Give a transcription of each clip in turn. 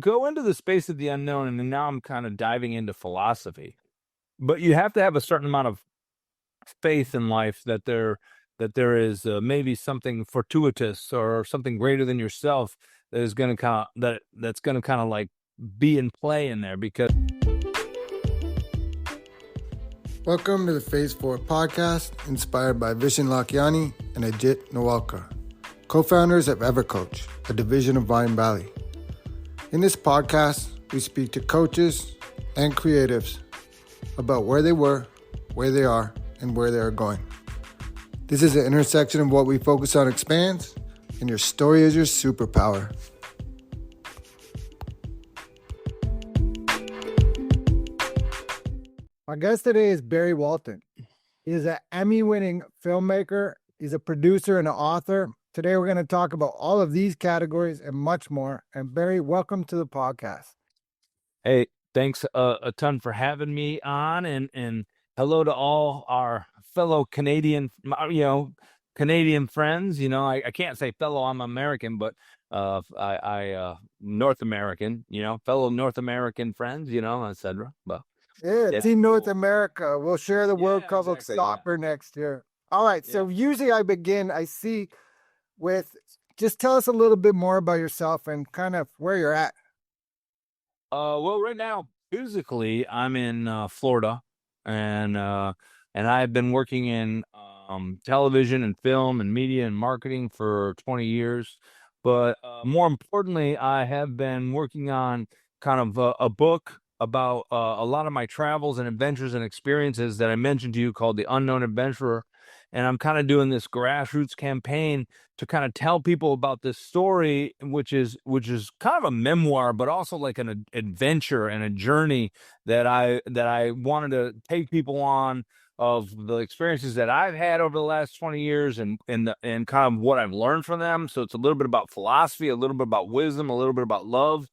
go into the space of the unknown, and then now I'm kind of diving into philosophy. But you have to have a certain amount of faith in life that there is maybe something fortuitous or something greater than yourself that is going to kind of that's going to kind of like be in play in there because Welcome to the Phase 4 podcast, inspired by Vishen Lakiani and Ajit Nawalkar, co-founders of EverCoach, a division of Vine Valley. In this podcast, we speak to coaches and creatives about where they were, where they are, and where they are going. This is the intersection of what we focus on expands, and your story is your superpower. My guest today is Barry Walton. He is an Emmy-winning filmmaker. He's a producer and an author. Today, we're going to talk about all of these categories and much more. And Barry, welcome to the podcast. hey, thanks a ton for having me on, and hello to all our fellow Canadian Canadian friends. I can't say fellow, I'm American, but I North American, fellow North American friends, etc. But Yeah, yeah, Team North cool. America. We'll share the World Cup of Exactly. soccer next year. All right. So usually I begin, I see with just tell us a little bit more about yourself and kind of where you're at. Well, right now, physically, I'm in Florida, and I've been working in television and film and media and marketing for 20 years. But more importantly, I have been working on kind of a book about a lot of my travels and adventures and experiences that I mentioned to you, called The Unknown Adventurer. And I'm kind of doing this grassroots campaign to kind of tell people about this story, which is kind of a memoir, but also like an adventure and a journey that I wanted to take people on, of the experiences that I've had over the last 20 years, and kind of what I've learned from them. So it's a little bit about philosophy, a little bit about wisdom, a little bit about love,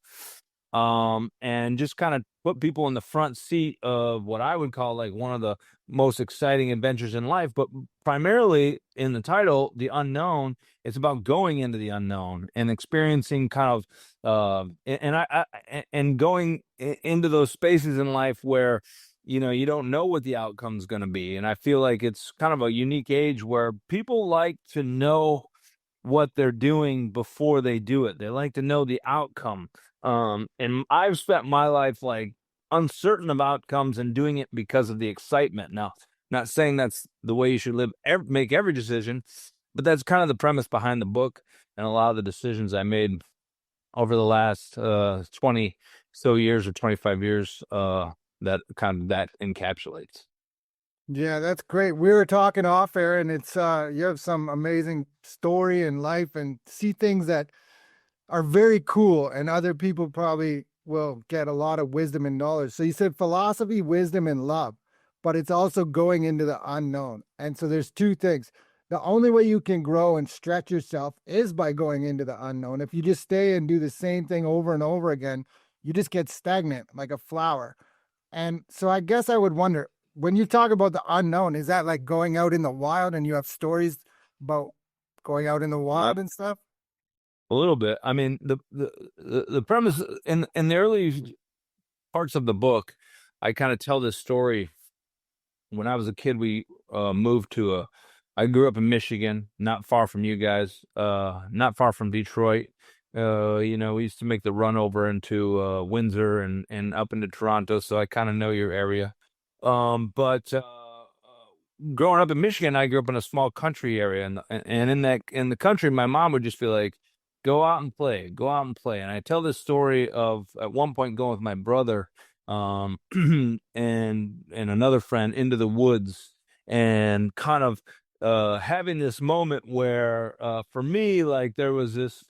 and just kind of put people in the front seat of what I would call like one of the most exciting adventures in life. But primarily in the title, The Unknown, it's about going into the unknown and experiencing kind of and going into those spaces in life where you don't know what the outcome's going to be. And I feel like it's kind of a unique age where people like to know what they're doing before they do it. They like to know the outcome. And I've spent my life like uncertain of outcomes and doing it because of the excitement. Now, not saying that's the way you should make every decision, but that's kind of the premise behind the book and a lot of the decisions I made over the last 20 so years or 25 years that encapsulates. Yeah, that's great. We were talking off air, and it's you have some amazing story in life and see things that are very cool, and other people probably will get a lot of wisdom and knowledge. So you said philosophy, wisdom, and love, but it's also going into the unknown. And so there's two things. The only way you can grow and stretch yourself is by going into the unknown. If you just stay and do the same thing over and over again, you just get stagnant like a flower. And so I guess I would wonder, when you talk about the unknown, is that like going out in the wild and you have stories about going out in the wild and stuff? A little bit. I mean, the premise in the early parts of the book, I kind of tell this story. When I was a kid, we moved to I grew up in Michigan, not far from you guys, not far from Detroit. We used to make the run over into Windsor and up into Toronto, so I kind of know your area. But growing up in Michigan, I grew up in a small country area, and in the country, my mom would just be like, "Go out and play, go out and play." And I tell this story of at one point going with my brother, and another friend into the woods, and kind of having this moment where for me, like there was this.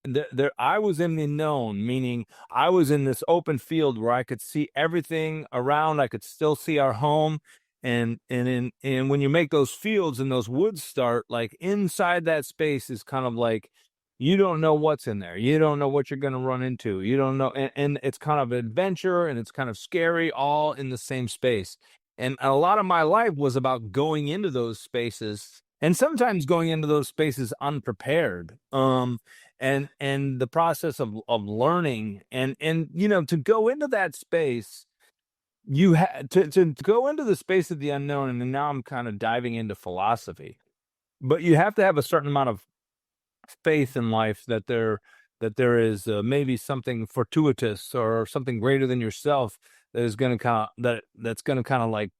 There, I was in the known, meaning I was in this open field where I could see everything around. I could still see our home, and when you make those fields and those woods start, like inside that space is kind of like you don't know what's in there. You don't know what you're going to run into. You don't know, and it's kind of adventure and it's kind of scary, all in the same space. And a lot of my life was about going into those spaces, and sometimes going into those spaces unprepared. and the process of learning and to go into that space, you had to go into the space of the unknown. And now I'm kind of diving into philosophy, but you have to have a certain amount of faith in life that there is maybe something fortuitous or something greater than yourself that is going to that's going to kind of like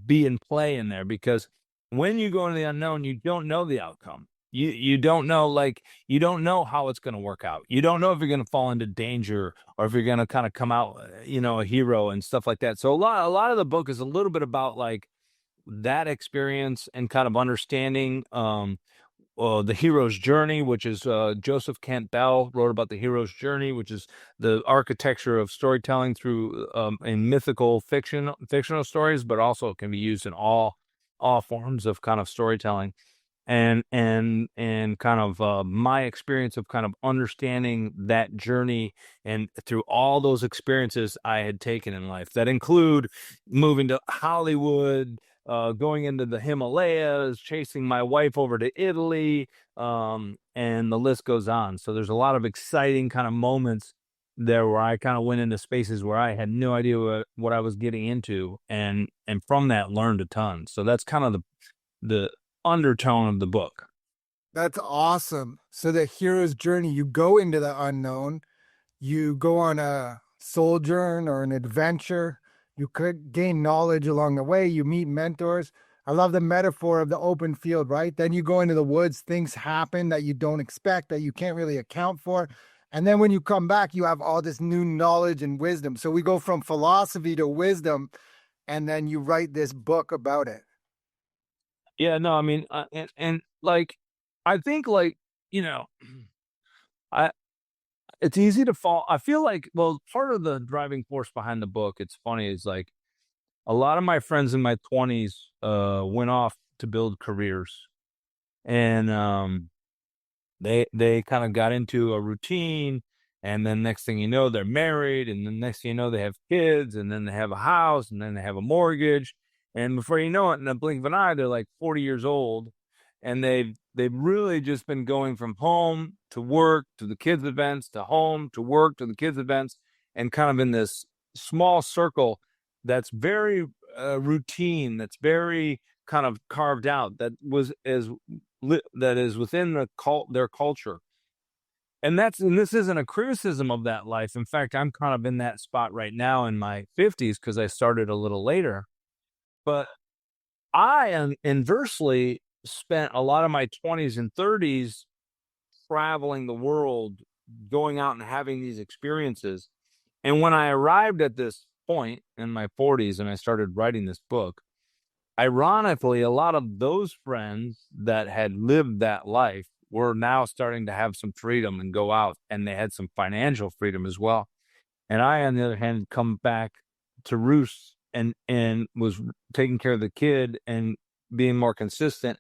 be in play in there. Because when you go into the unknown, you don't know the outcome. You don't know, like, you don't know how it's going to work out. You don't know if you're going to fall into danger or if you're going to kind of come out a hero and stuff like that. So a lot of the book is a little bit about like that experience and kind of understanding the hero's journey, which is Joseph Campbell wrote about the hero's journey, which is the architecture of storytelling through in fictional stories, but also can be used in all forms of kind of storytelling. And kind of my experience of kind of understanding that journey and through all those experiences I had taken in life that include moving to Hollywood, going into the Himalayas, chasing my wife over to Italy, and the list goes on. So there's a lot of exciting kind of moments there where I kind of went into spaces where I had no idea what I was getting into, and from that learned a ton. So that's kind of the undertone of the book. That's awesome. So the hero's journey, you go into the unknown, you go on a sojourn or an adventure, you could gain knowledge along the way, you meet mentors. I love the metaphor of the open field, right? Then you go into the woods, things happen that you don't expect, that you can't really account for. And then when you come back, you have all this new knowledge and wisdom. So we go from philosophy to wisdom, and then you write this book about it. Yeah, no, I mean, and like, I think like, you know, I it's easy to fall. I feel like, well, part of the driving force behind the book, it's funny, is like a lot of my friends in my 20s went off to build careers, and they kind of got into a routine, and then next thing you know they're married, and then next thing you know they have kids, and then they have a house, and then they have a mortgage, and before you know it, in a blink of an eye, they're like 40 years old, and they've really just been going from home to work to the kids events to home to work to the kids events, and kind of in this small circle that's very routine, that's very kind of carved out, that is within their culture. And this isn't a criticism of that life. In fact, I'm kind of in that spot right now in my 50s because I started a little later. But I am inversely spent a lot of my 20s and 30s traveling the world, going out and having these experiences. And when I arrived at this point in my 40s and I started writing this book, ironically, a lot of those friends that had lived that life were now starting to have some freedom and go out, and they had some financial freedom as well. And I, on the other hand, come back to roost and was taking care of the kid and being more consistent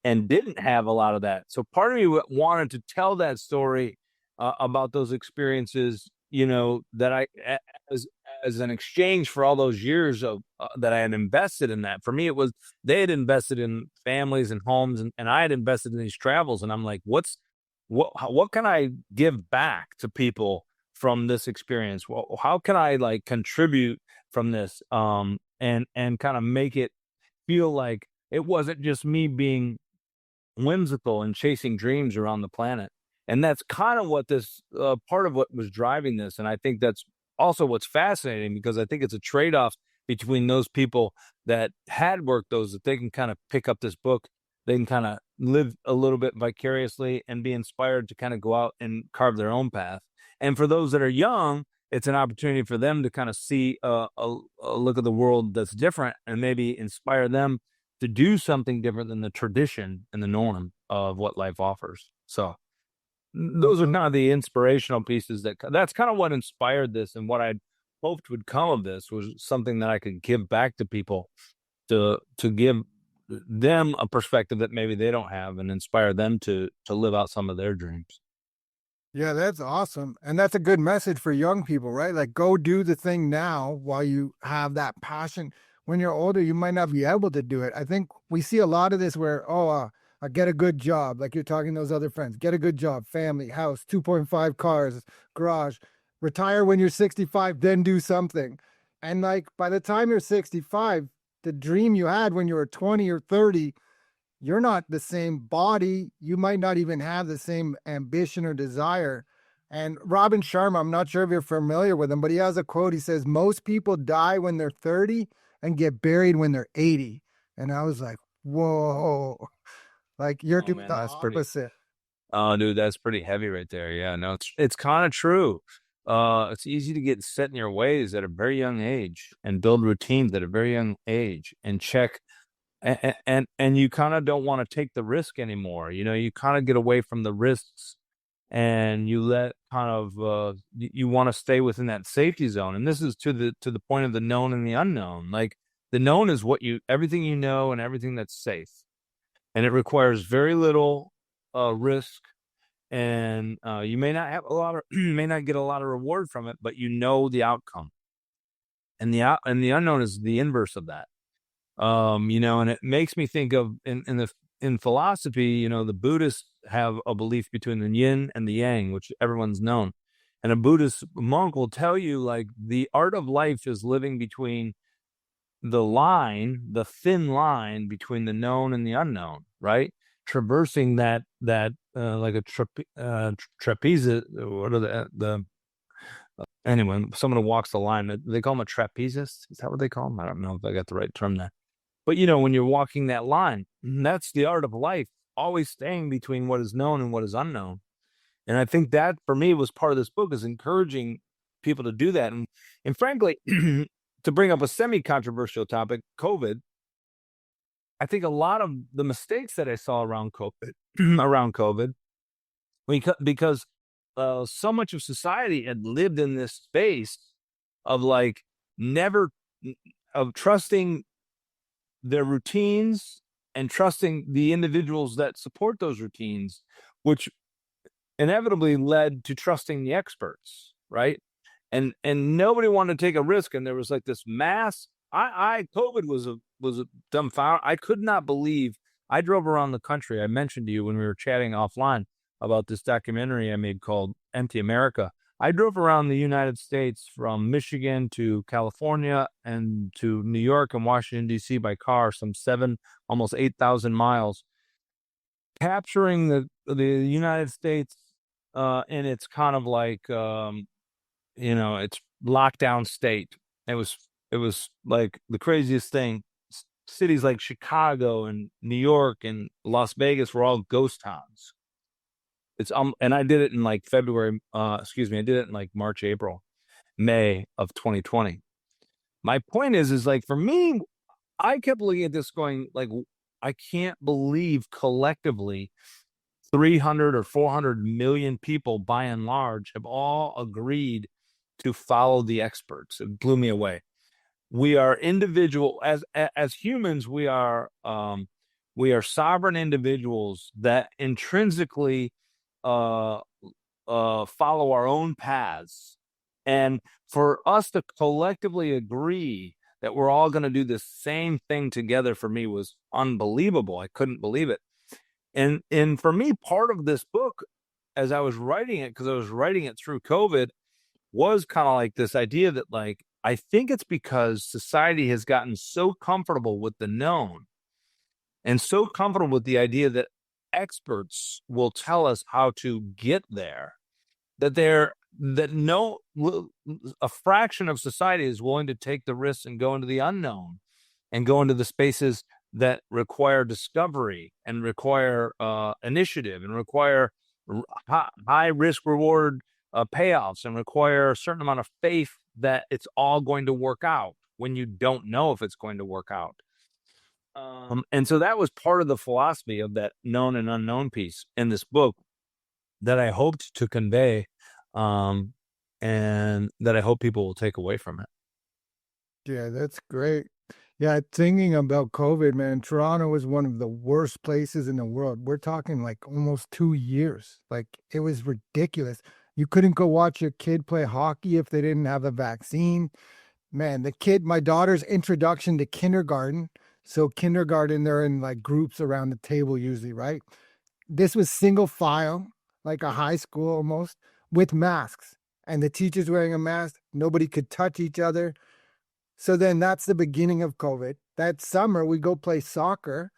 and didn't have a lot of that. So part of me wanted to tell that story about those experiences, that as as an exchange for all those years of that I had invested in that. For me, it was they had invested in families and homes, and I had invested in these travels. And I'm like, what can I give back to people from this experience? Well, how can I like contribute from this, and kind of make it feel like it wasn't just me being whimsical and chasing dreams around the planet. And that's kind of what this part of what was driving this. And I think that's also what's fascinating, because I think it's a trade off between those people that had worked those, that they can kind of pick up this book, they can kind of live a little bit vicariously and be inspired to kind of go out and carve their own path. And for those that are young, it's an opportunity for them to kind of see a look at the world that's different and maybe inspire them to do something different than the tradition and the norm of what life offers. So those are kind of the inspirational pieces that's kind of what inspired this, and what I hoped would come of this was something that I could give back to people to give them a perspective that maybe they don't have, and inspire them to live out some of their dreams. Yeah, that's awesome. And that's a good message for young people, right? Like, go do the thing now while you have that passion. When you're older, you might not be able to do it. I think we see a lot of this where, oh, Get a good job, like you're talking to those other friends. Get a good job, family, house, 2.5 cars, garage. Retire when you're 65, then do something. And like by the time you're 65, the dream you had when you were 20 or 30, you're not the same body. You might not even have the same ambition or desire. And Robin Sharma, I'm not sure if you're familiar with him, but he has a quote. He says, most people die when they're 30 and get buried when they're 80. And I was like, whoa, like you're Oh doing man, the that's pretty. opposite. Oh, dude, that's pretty heavy right there. Yeah, no, it's kind of true. It's easy to get set in your ways at a very young age and build routines at a very young age and check and you kind of don't want to take the risk anymore. You know, you kind of get away from the risks and you let kind of you want to stay within that safety zone. And this is to the point of the known and the unknown. Like the known is what you everything you know and everything that's safe. And it requires very little risk and you may not have a lot of you may not get a lot of reward from it, but you know the outcome. And the unknown is the inverse of that. You know, and it makes me think of in philosophy, you know, the Buddhists have a belief between the yin and the yang, which everyone's known. And a Buddhist monk will tell you like the art of life is living between the thin line between the known and the unknown, right? Traversing that like a trapeze. What are the anyway? Someone who walks the line. They call them a trapezist. Is that what they call them? I don't know if I got the right term there. But you know, when you're walking that line, that's the art of life. Always staying between what is known and what is unknown. And I think that for me was part of this book is encouraging people to do that. And frankly, to bring up a semi-controversial topic, COVID, I think a lot of the mistakes that I saw around COVID, around COVID, because so much of society had lived in this space of like never of trusting their routines and trusting the individuals that support those routines, which inevitably led to trusting the experts, right? And nobody wanted to take a risk, and there was like this mass. I COVID was a dumbfound. I could not believe. I drove around the country. I mentioned to you when we were chatting offline about this documentary I made called Empty America. I drove around the United States from Michigan to California and to New York and Washington, D.C. by car, some almost 8,000 miles, capturing the United States in its kind of like you know, it's lockdown state. It was like the craziest thing. Cities like Chicago and New York and Las Vegas were all ghost towns. It's and I did it in like February. Excuse me, I did it in like March, April, May of 2020. My point is like for me, I kept looking at this going like, I can't believe collectively 300 or 400 million people by and large have all agreed to follow the experts. It blew me away. We are individual as humans. We are sovereign individuals that intrinsically uh, follow our own paths, and for us to collectively agree that we're all going to do the same thing together for me was unbelievable. I couldn't believe it. And for me, part of this book, as I was writing it, because I was writing it through COVID, was kind of like this idea that like I think it's because society has gotten so comfortable with the known and so comfortable with the idea that experts will tell us how to get there that they're that no a fraction of society is willing to take the risks and go into the unknown and go into the spaces that require discovery and require initiative and require high risk reward payoffs and require a certain amount of faith that it's all going to work out when you don't know if it's going to work out. And so that was part of the philosophy of that known and unknown piece in this book that I hoped to convey, and that I hope people will take away from it. Yeah, that's great. Yeah, thinking about COVID, man, Toronto was one of the worst places in the world. We're talking like almost 2 years. Like it was ridiculous. You couldn't go watch your kid play hockey if they didn't have a vaccine. Man, my daughter's introduction to kindergarten. So kindergarten, they're in like groups around the table usually, right? This was single file, like a high school almost, with masks. And the teacher's wearing a mask. Nobody could touch each other. So then that's the beginning of COVID. That summer, we go play soccer,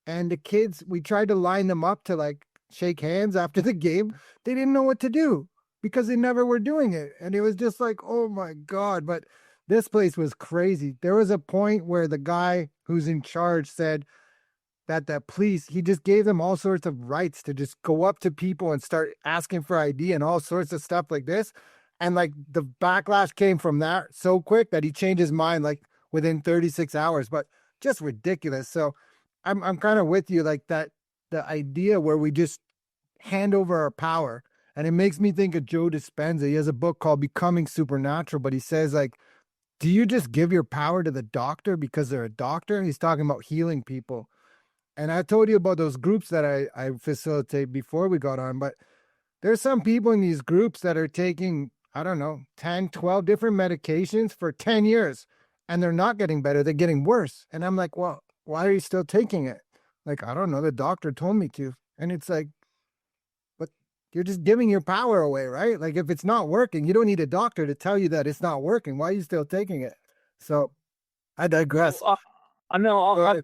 and the kids, we tried to line them up to like shake hands after the game. They didn't know what to do because they never were doing it. And it was just like, oh my God. But this place was crazy. There was a point where the guy who's in charge said, that the police, he just gave them all sorts of rights to just go up to people and start asking for ID and all sorts of stuff like this. And like the backlash came from that so quick that he changed his mind like within 36 hours, but just ridiculous. So I'm kind of with you like that, the idea where we just hand over our power. And it makes me think of Joe Dispenza. He has a book called Becoming Supernatural, but he says like, do you just give your power to the doctor because they're a doctor? He's talking about healing people. And I told you about those groups that I facilitate before we got on, but there's some people in these groups that are taking, I don't know, 10, 12 different medications for 10 years and they're not getting better. They're getting worse. And I'm like, well, why are you still taking it? Like, I don't know. The doctor told me to. And it's like, but you're just giving your power away, right? Like, if it's not working, you don't need a doctor to tell you that it's not working. Why are you still taking it? So I Well, digress. I know Go ahead.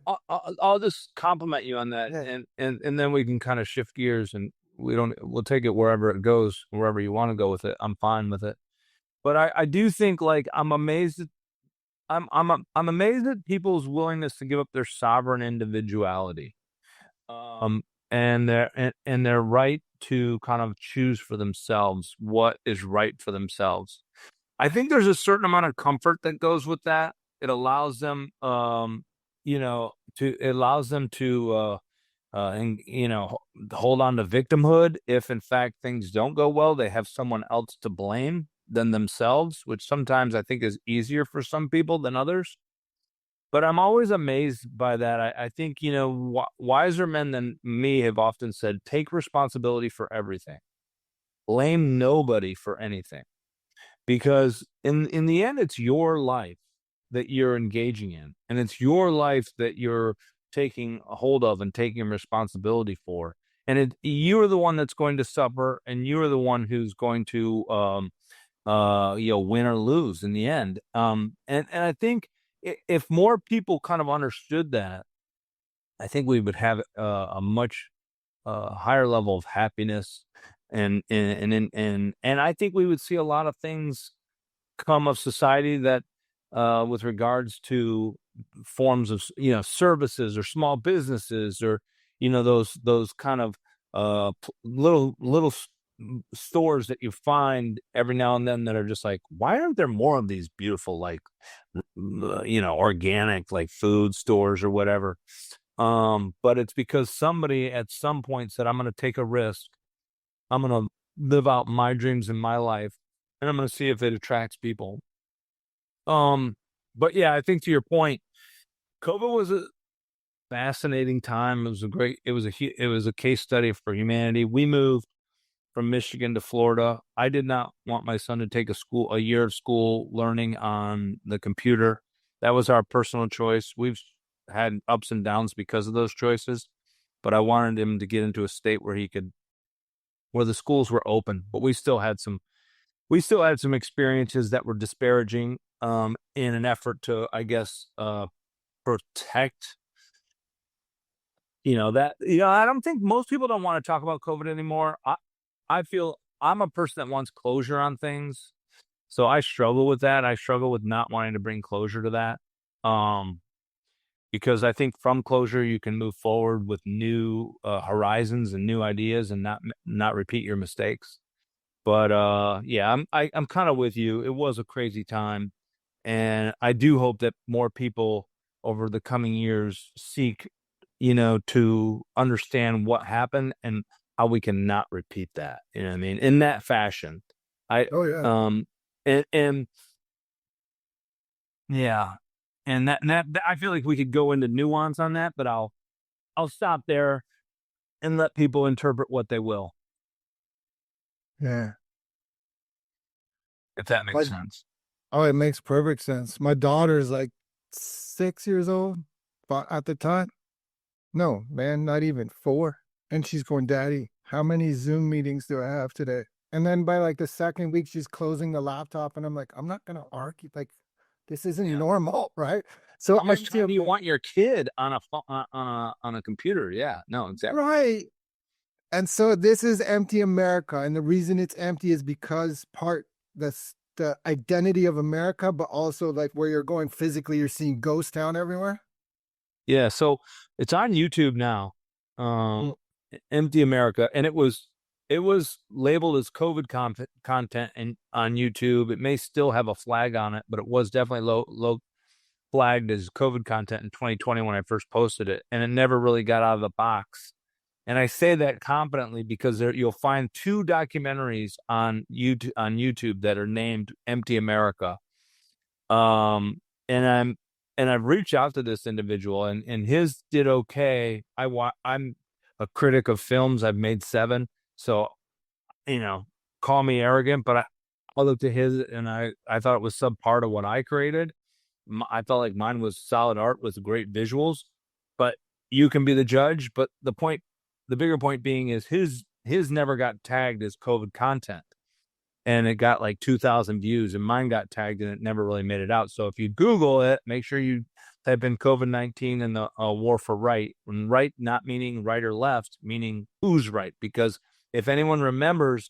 I'll just compliment you on that, Yeah. and then we can kind of shift gears, and we'll take it wherever it goes, wherever you want to go with it. I'm fine with it. But I do think like I'm amazed. I'm amazed at people's willingness to give up their sovereign individuality, um, and their right to kind of choose for themselves what is right for themselves. I think there's a certain amount of comfort that goes with that. It allows them, it allows them to, and hold on to victimhood. If in fact things don't go well, they have someone else to blame than themselves, which sometimes I think is easier for some people than others. But I'm always amazed by that. I think, wiser men than me have often said, take responsibility for everything, blame nobody for anything, because in the end it's your life that you're engaging in, and it's your life that you're taking a hold of and taking responsibility for, and you're the one that's going to suffer, and you're the one who's going to win or lose in the end. And I think if more people kind of understood that, I think we would have a much higher level of happiness, and I think we would see a lot of things come of society that, with regards to forms of services or small businesses, or those kind of stores that you find every now and then that are just like, why aren't there more of these beautiful, like, organic, like, food stores or whatever. But it's because somebody at some point said, I'm going to take a risk. I'm going to live out my dreams in my life, and I'm going to see if it attracts people. Um, but yeah, I think to your point, COVID was a fascinating time. It was a case study for humanity. We moved from Michigan to Florida. I did not want my son to take a year of school learning on the computer. That was our personal choice. We've had ups and downs because of those choices, but I wanted him to get into a state where the schools were open, but we still had some experiences that were disparaging, in an effort to, I guess, protect, I don't think most people don't want to talk about COVID anymore. I feel I'm a person that wants closure on things. So I struggle with that. I struggle with not wanting to bring closure to that. Um, because I think from closure you can move forward with new horizons and new ideas, and not repeat your mistakes. But yeah, I'm kind of with you. It was a crazy time, and I do hope that more people over the coming years seek, to understand what happened and how we can not repeat that. You know what I mean? In that fashion. I Oh, yeah. and yeah, and I feel like we could go into nuance on that, but I'll stop there and let people interpret what they will, Yeah. if that My makes sense. Oh, it makes perfect sense. My daughter is like 6 years old. But at the time, no, man, not even 4. And she's going, Daddy, how many Zoom meetings do I have today? And then by like the second week, she's closing the laptop, and I'm like, I'm not gonna argue. Like, this isn't Yeah. normal, right? So How I much time feel do you want your kid on a on a computer? Yeah, no, exactly. right. And so this is empty America, and the reason it's empty is because the identity of America, but also like where you're going physically, you're seeing ghost town everywhere. Yeah, so it's on YouTube now. Um, Empty America, and it was labeled as COVID content and on YouTube. It may still have a flag on it, but it was definitely low flagged as COVID content in 2020 when I first posted it, and it never really got out of the box. And I say that confidently because you'll find 2 documentaries on YouTube that are named Empty America. Um, and I've reached out to this individual, and his did okay. I'm a critic of films. I've made 7, so you know, call me arrogant, but I looked at his and I thought it was subpar to what I created. I felt like mine was solid art with great visuals, but you can be the judge. But the bigger point being is his never got tagged as COVID content, and it got like 2,000 views, and mine got tagged and it never really made it out. So if you Google it, make sure you type in COVID-19 and the war for right. And right not meaning right or left, meaning who's right. Because if anyone remembers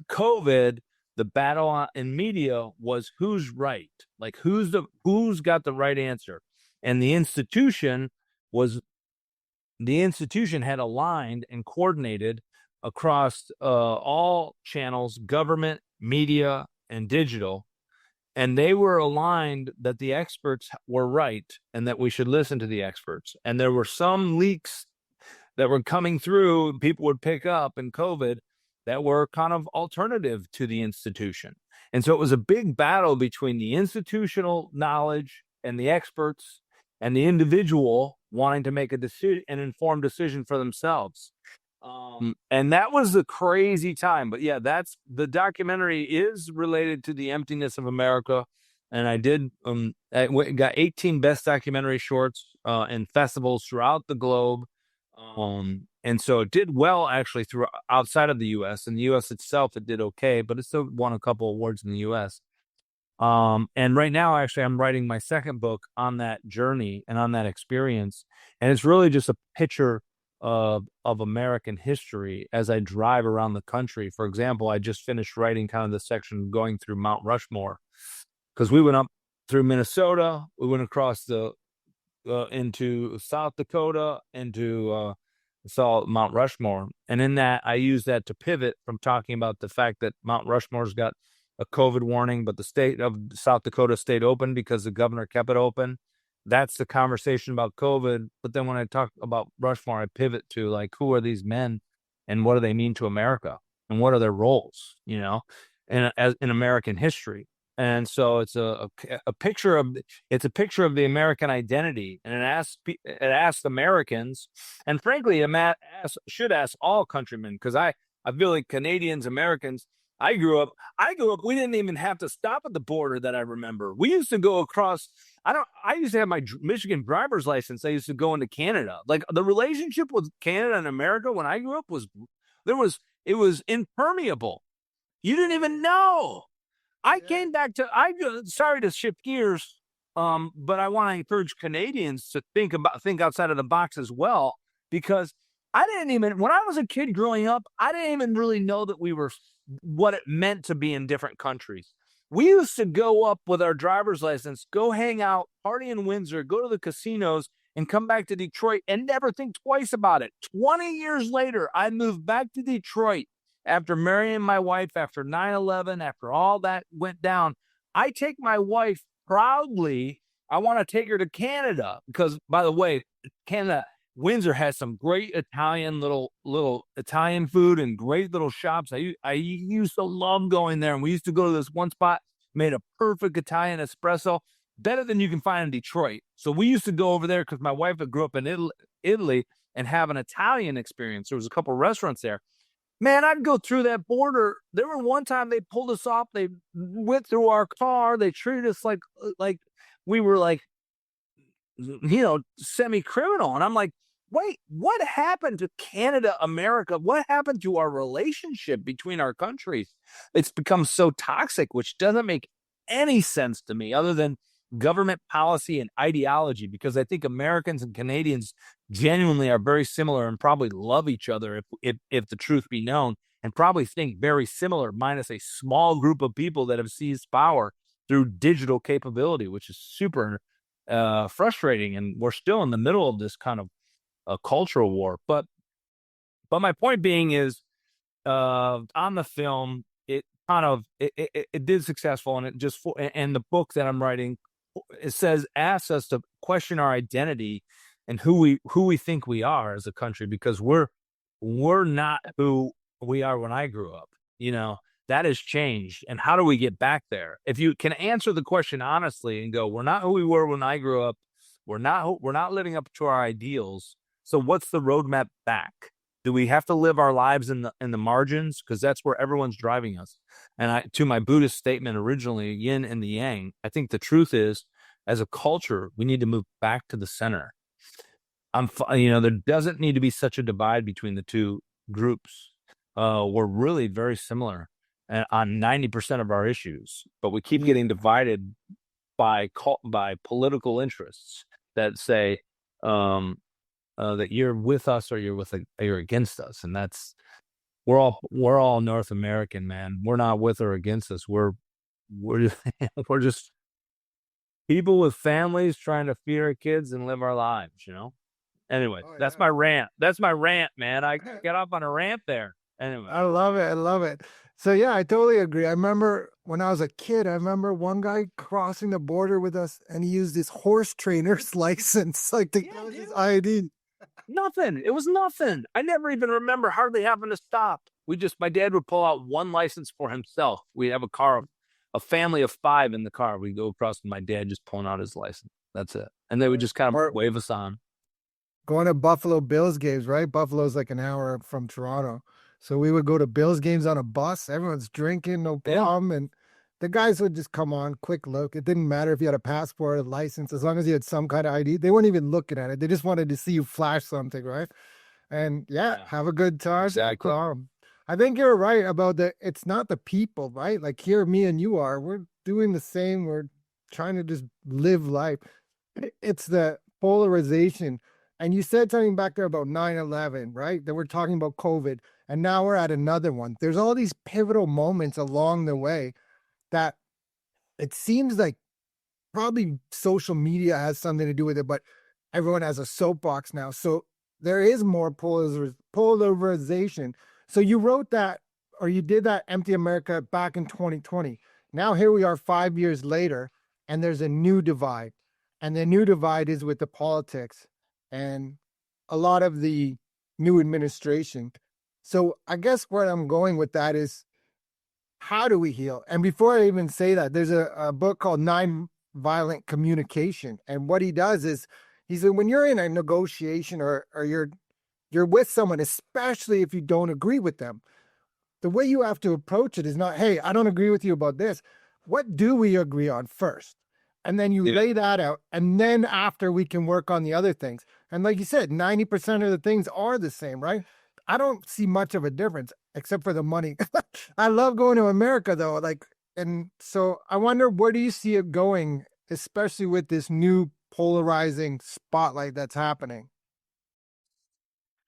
COVID, the battle in media was who's right, like who's got the right answer, and was the institution had aligned and coordinated across all channels, government, media, and digital. And they were aligned that the experts were right and that we should listen to the experts. And there were some leaks that were coming through, people would pick up in COVID that were kind of alternative to the institution. And so it was a big battle between the institutional knowledge and the experts and the individual wanting to make an informed decision for themselves. And that was a crazy time. But yeah, that's the documentary is related to the emptiness of America. And I got 18 best documentary shorts in festivals throughout the globe. And so it did well actually through outside of the US. In the US itself, it did okay, but it still won a couple awards in the US. And right now, actually, I'm writing my second book on that journey and on that experience. And it's really just a picture of American history as I drive around the country. For example, I just finished writing kind of the section going through Mount Rushmore because we went up through Minnesota, we went across the into South Dakota, saw Mount Rushmore. And in that, I use that to pivot from talking about the fact that Mount Rushmore's got a COVID warning, but the state of South Dakota stayed open because the governor kept it open. That's the conversation about COVID. But then when I talk about Rushmore, I pivot to like, who are these men and what do they mean to America and what are their roles, in American history. And so it's a picture of the American identity, and it asks Americans, and frankly, should ask all countrymen, because I feel like Canadians, Americans. I grew up. We didn't even have to stop at the border that I remember. We used to go across. I used to have my Michigan driver's license. I used to go into Canada. Like the relationship with Canada and America when I grew up it was impermeable. You didn't even know. I Yeah. came back to. Sorry to shift gears, but I want to encourage Canadians to think outside of the box as well, because I didn't even when I was a kid growing up, I didn't even really know that we were what it meant to be in different countries. We used to go up with our driver's license, go hang out, party in Windsor, go to the casinos, and come back to Detroit and never think twice about it. 20 years later, I moved back to Detroit after marrying my wife, after 9/11, after all that went down. I take my wife proudly. I want to take her to Canada because, by the way, Canada, Windsor has some great Italian little Italian food and great little shops. I used to love going there, and we used to go to this one spot, made a perfect Italian espresso, better than you can find in Detroit. So we used to go over there because my wife had grew up in Italy and have an Italian experience. There was a couple restaurants there. Man, I'd go through that border. There were one time they pulled us off. They went through our car. They treated us like we were like semi-criminal. And I'm like, wait, what happened to Canada, America? What happened to our relationship between our countries? It's become so toxic, which doesn't make any sense to me other than government policy and ideology, because I think Americans and Canadians genuinely are very similar and probably love each other if the truth be known, and probably think very similar, minus a small group of people that have seized power through digital capability, which is super frustrating. And we're still in the middle of this kind of a cultural war. But my point being is, on the film, it kind of it did successful, and it just and the book that I'm writing, it says asks us to question our identity and who we think we are as a country, because we're not who we are when I grew up. You know, that has changed. And how do we get back there? If you can answer the question honestly and go, we're not who we were when I grew up. We're not living up to our ideals. So what's the roadmap back? Do we have to live our lives in the margins? Because that's where everyone's driving us. And to my Buddhist statement originally, yin and the yang, I think the truth is, as a culture, we need to move back to the center. There doesn't need to be such a divide between the two groups. We're really very similar on 90% of our issues, but we keep Yeah. getting divided by political interests that say that you're with us or you're against us, and we're all North American, man. We're not with or against us. We're just, we're just people with families trying to feed our kids and live our lives. Anyway, Oh that's yeah. my rant. That's my rant, man. I got off on a rant there. Anyway, I love it. I love it. So yeah, I totally agree. I remember when I was a kid, I remember one guy crossing the border with us and he used his horse trainer's license, like to yeah, that was his dude. ID. Nothing. It was nothing. I never even remember hardly having to stop. My dad would pull out one license for himself. We'd have a family of 5 in the car. We'd go across with my dad just pulling out his license. That's it. And they would just kind of Or wave us on. going to Buffalo Bills games, right? Buffalo's like an hour from Toronto. So we would go to Bills games on a bus. Everyone's drinking, no Yeah. problem. And the guys would just come on, quick look. It didn't matter if you had a passport, a license, as long as you had some kind of ID. They weren't even looking at it. They just wanted to see you flash something, right? And yeah, Yeah. have a good time. No Exactly. problem. I think you're right about it's not the people, right? Like here, me and you we're doing the same. We're trying to just live life. It's the polarization. And you said something back there about 9/11, right? That we're talking about COVID. And now we're at another one. There's all these pivotal moments along the way that it seems like probably social media has something to do with it, but everyone has a soapbox now. So there is more polarization. So you wrote that, or you did that Empty America back in 2020. Now here we are 5 years later, and there's a new divide. And the new divide is with the politics and a lot of the new administration. So I guess where I'm going with that is, how do we heal? And before I even say that, there's a book called Violent Communication. And what he does is he said when you're in a negotiation or you're with someone, especially if you don't agree with them, the way you have to approach it is not, hey, I don't agree with you about this. What do we agree on first? And then you Yeah. lay that out. And then after we can work on the other things. And like you said, 90% of the things are the same, right? I don't see much of a difference except for the money. I love going to America though. And so I wonder, where do you see it going, especially with this new polarizing spotlight that's happening?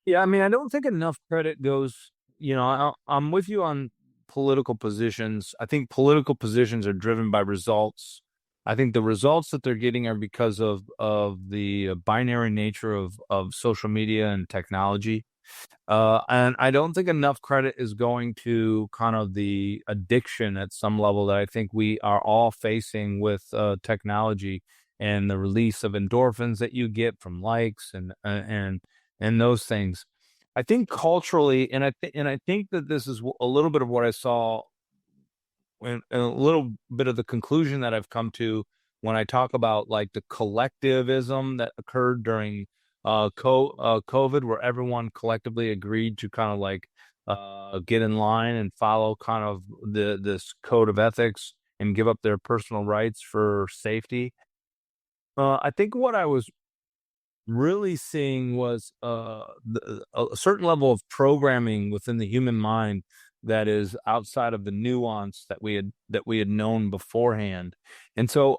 Yeah, I mean, I don't think enough credit goes, I'm with you on political positions. I think political positions are driven by results. I think the results that they're getting are because of the binary nature of social media and technology. And I don't think enough credit is going to kind of the addiction at some level that I think we are all facing with technology and the release of endorphins that you get from likes and those things. I think culturally, and I think that this is a little bit of what I saw, and a little bit of the conclusion that I've come to when I talk about like the collectivism that occurred during COVID, where everyone collectively agreed to kind of like get in line and follow kind of this code of ethics and give up their personal rights for safety. I think what I was really seeing was a certain level of programming within the human mind that is outside of the nuance that we had known beforehand. And so,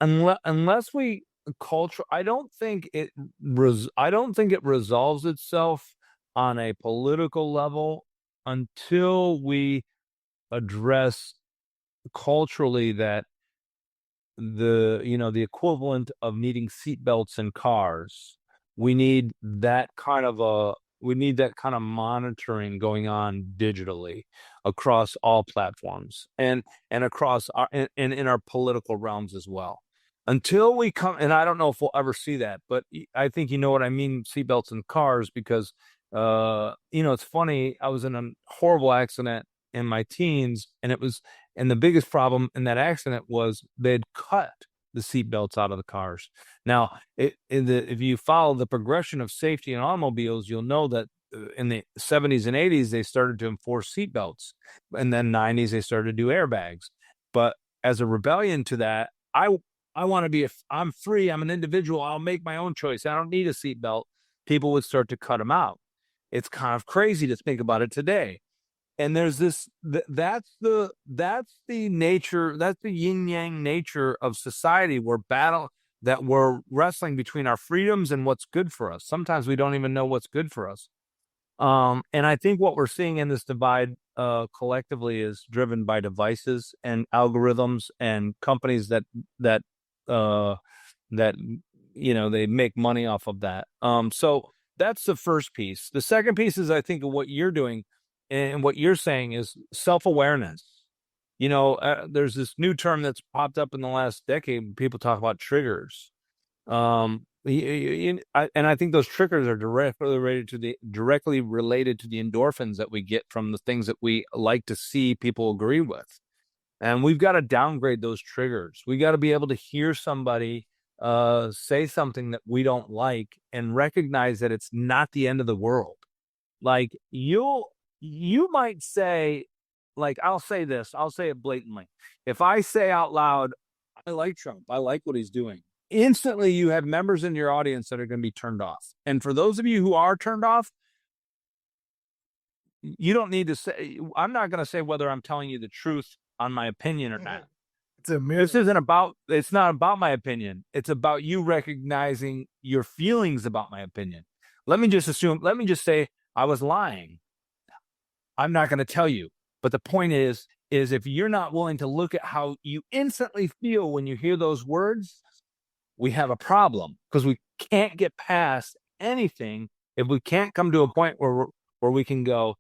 unless we culture, I don't think it resolves itself on a political level until we address culturally that the equivalent of needing seatbelts in cars. We need that kind of a we need that kind of monitoring going on digitally across all platforms and across and in our political realms as well. Until we come, and I don't know if we'll ever see that, but I think you know what I mean, seatbelts in cars, because it's funny. I was in a horrible accident in my teens, and the biggest problem in that accident was they'd cut the seatbelts out of the cars. Now, if you follow the progression of safety in automobiles, you'll know that in the 70s and 80s, they started to enforce seatbelts. And then 90s, they started to do airbags. But as a rebellion to that, I want to I'm free. I'm an individual. I'll make my own choice. I don't need a seatbelt. People would start to cut them out. It's kind of crazy to think about it today. And there's that's the nature, that's the yin yang nature of society. That we're wrestling between our freedoms and what's good for us. Sometimes we don't even know what's good for us. And I think what we're seeing in this divide collectively is driven by devices and algorithms and companies that uh, that they make money off of that. So that's the first piece. The second piece is, I think, of what you're doing and what you're saying is self-awareness. There's this new term that's popped up in the last decade. People talk about triggers. And I think those triggers are directly related to the endorphins that we get from the things that we like to see people agree with. And we've got to downgrade those triggers. We got to be able to hear somebody say something that we don't like and recognize that it's not the end of the world. Like you might say, like, I'll say it blatantly. If I say out loud, I like Trump, I like what he's doing, instantly you have members in your audience that are going to be turned off. And for those of you who are turned off, you don't need to say, I'm not going to say whether I'm telling you the truth on my opinion or not. It's not about my opinion. It's about you recognizing your feelings about my opinion. Let me just say I was lying. I'm not going to tell you. But the point is if you're not willing to look at how you instantly feel when you hear those words, we have a problem, because we can't get past anything if we can't come to a point where we can go,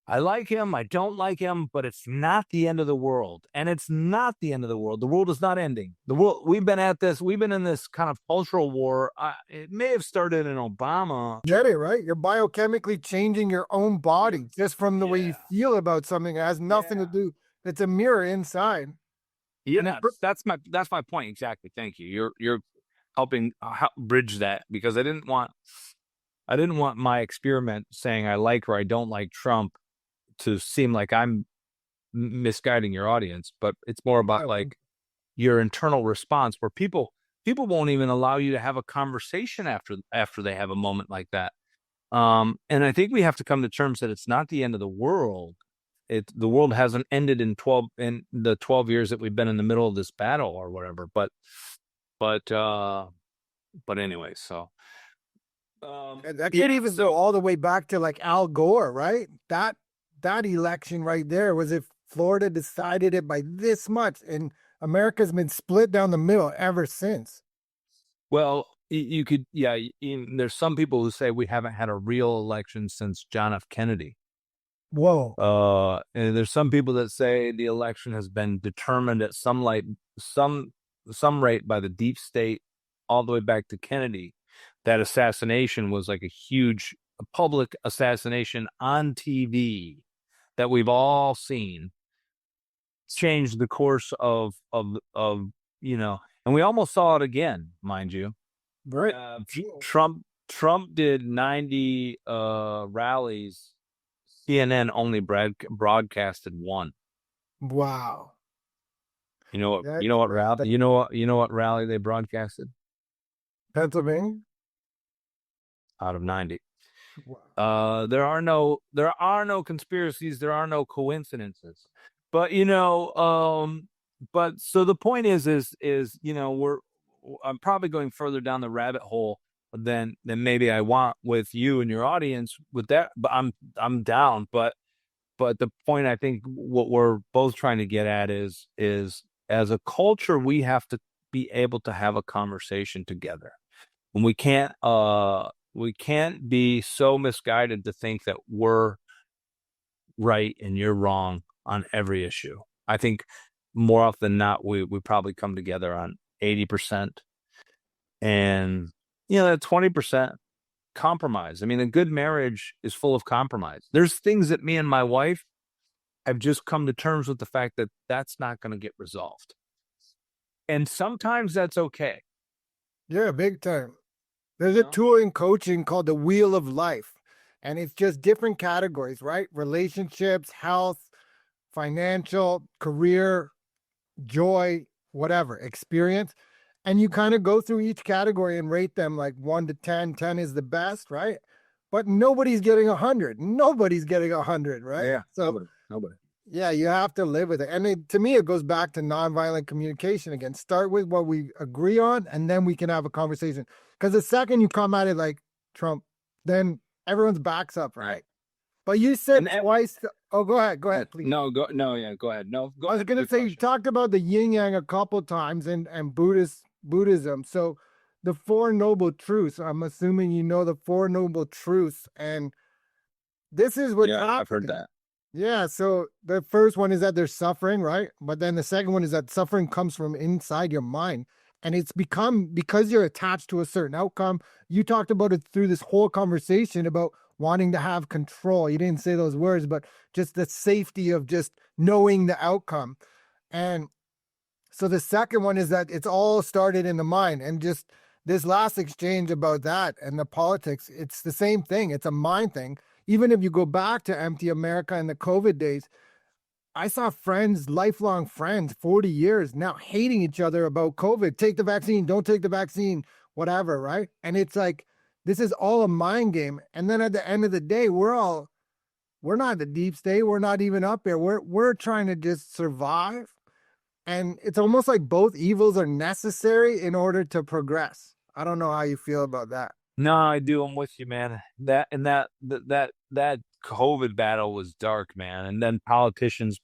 I like him, I don't like him, but it's not the end of the world. And it's not the end of the world. The world is not ending. We've been in this kind of cultural war. It may have started in Obama. Get it, right? You're biochemically changing your own body just from the way you Yeah. feel about something. It has nothing to do. It's a mirror inside. Yeah, that's my point exactly. Thank you. You're helping bridge that, because I didn't want my experiment saying I like or I don't like Trump to seem like I'm misguiding your audience, but it's more about like your internal response, where people won't even allow you to have a conversation after they have a moment like that. And I think we have to come to terms that it's not the end of the world. The world hasn't ended in the 12 years that we've been in the middle of this battle or whatever. But anyway, so And that could even go all the way back to like Al Gore, right? That election right there was, if Florida decided it by this much, and America's been split down the middle ever since. well, you could, yeah. There's some people who say we haven't had a real election since John F. Kennedy. Whoa. And there's some people that say the election has been determined at some rate by the deep state, all the way back to Kennedy. That assassination was like a huge public assassination on TV that we've all seen. Changed the course and we almost saw it again, mind you. Right. Trump did 90 rallies. CNN only broadcasted one. Wow. You know what That, you know what rally that you know what rally they broadcasted? Pennsylvania? out of 90. Wow. There are no conspiracies, there are no coincidences. But but so the point is, I'm probably going further down the rabbit hole than maybe I want with you and your audience with that, but I'm down. But the point I think what we're both trying to get at is as a culture, we have to be able to have a conversation together. And we can't be so misguided to think that we're right and you're wrong on every issue. I think more often than not, we probably come together on 80%, and that 20% compromise. I mean, a good marriage is full of compromise. There's things that me and my wife have just come to terms with the fact that that's not going to get resolved. And sometimes that's okay. Yeah, big time. There's You a know? tool in coaching called the Wheel of Life, and it's just different categories, right? Relationships, health, financial, career, joy, whatever, experience. And you kind of go through each category and rate them like 1 to 10. 10 is the best, right? But nobody's getting 100. Nobody's getting 100, right? Yeah, So nobody. yeah, you have to live with it. And to me, it goes back to nonviolent communication again. Start with what we agree on, and then we can have a conversation. Because the second you come at it like Trump, then everyone's backs up, right? But you said And twice. Oh, go ahead, please. no, no, yeah, go ahead. No, go I was ahead with gonna your say you question. talked about the yin yang a couple times and Buddhism. So the Four Noble Truths. I'm assuming you know the Four Noble Truths, and this is what's Yeah, I've heard happening. that. Yeah, so the first one is that there's suffering, right? But then the second one is that suffering comes from inside your mind. And it's become because you're attached to a certain outcome. You talked about it through this whole conversation about wanting to have control. You didn't say those words, but just the safety of just knowing the outcome. And so the second one is that it's all started in the mind. And just this last exchange about that and the politics, it's the same thing. It's a mind thing. Even if you go back to empty America in the COVID days, I saw friends, lifelong friends, 40 years now hating each other about COVID. Take the vaccine, don't take the vaccine, whatever, right? And it's like, this is all a mind game. And then at the end of the day, we're not the deep state. We're not even up there. We're trying to just survive. And it's almost like both evils are necessary in order to progress. I don't know how you feel about that. No, I do. I'm with you, man. That COVID battle was dark, man. And then politicians,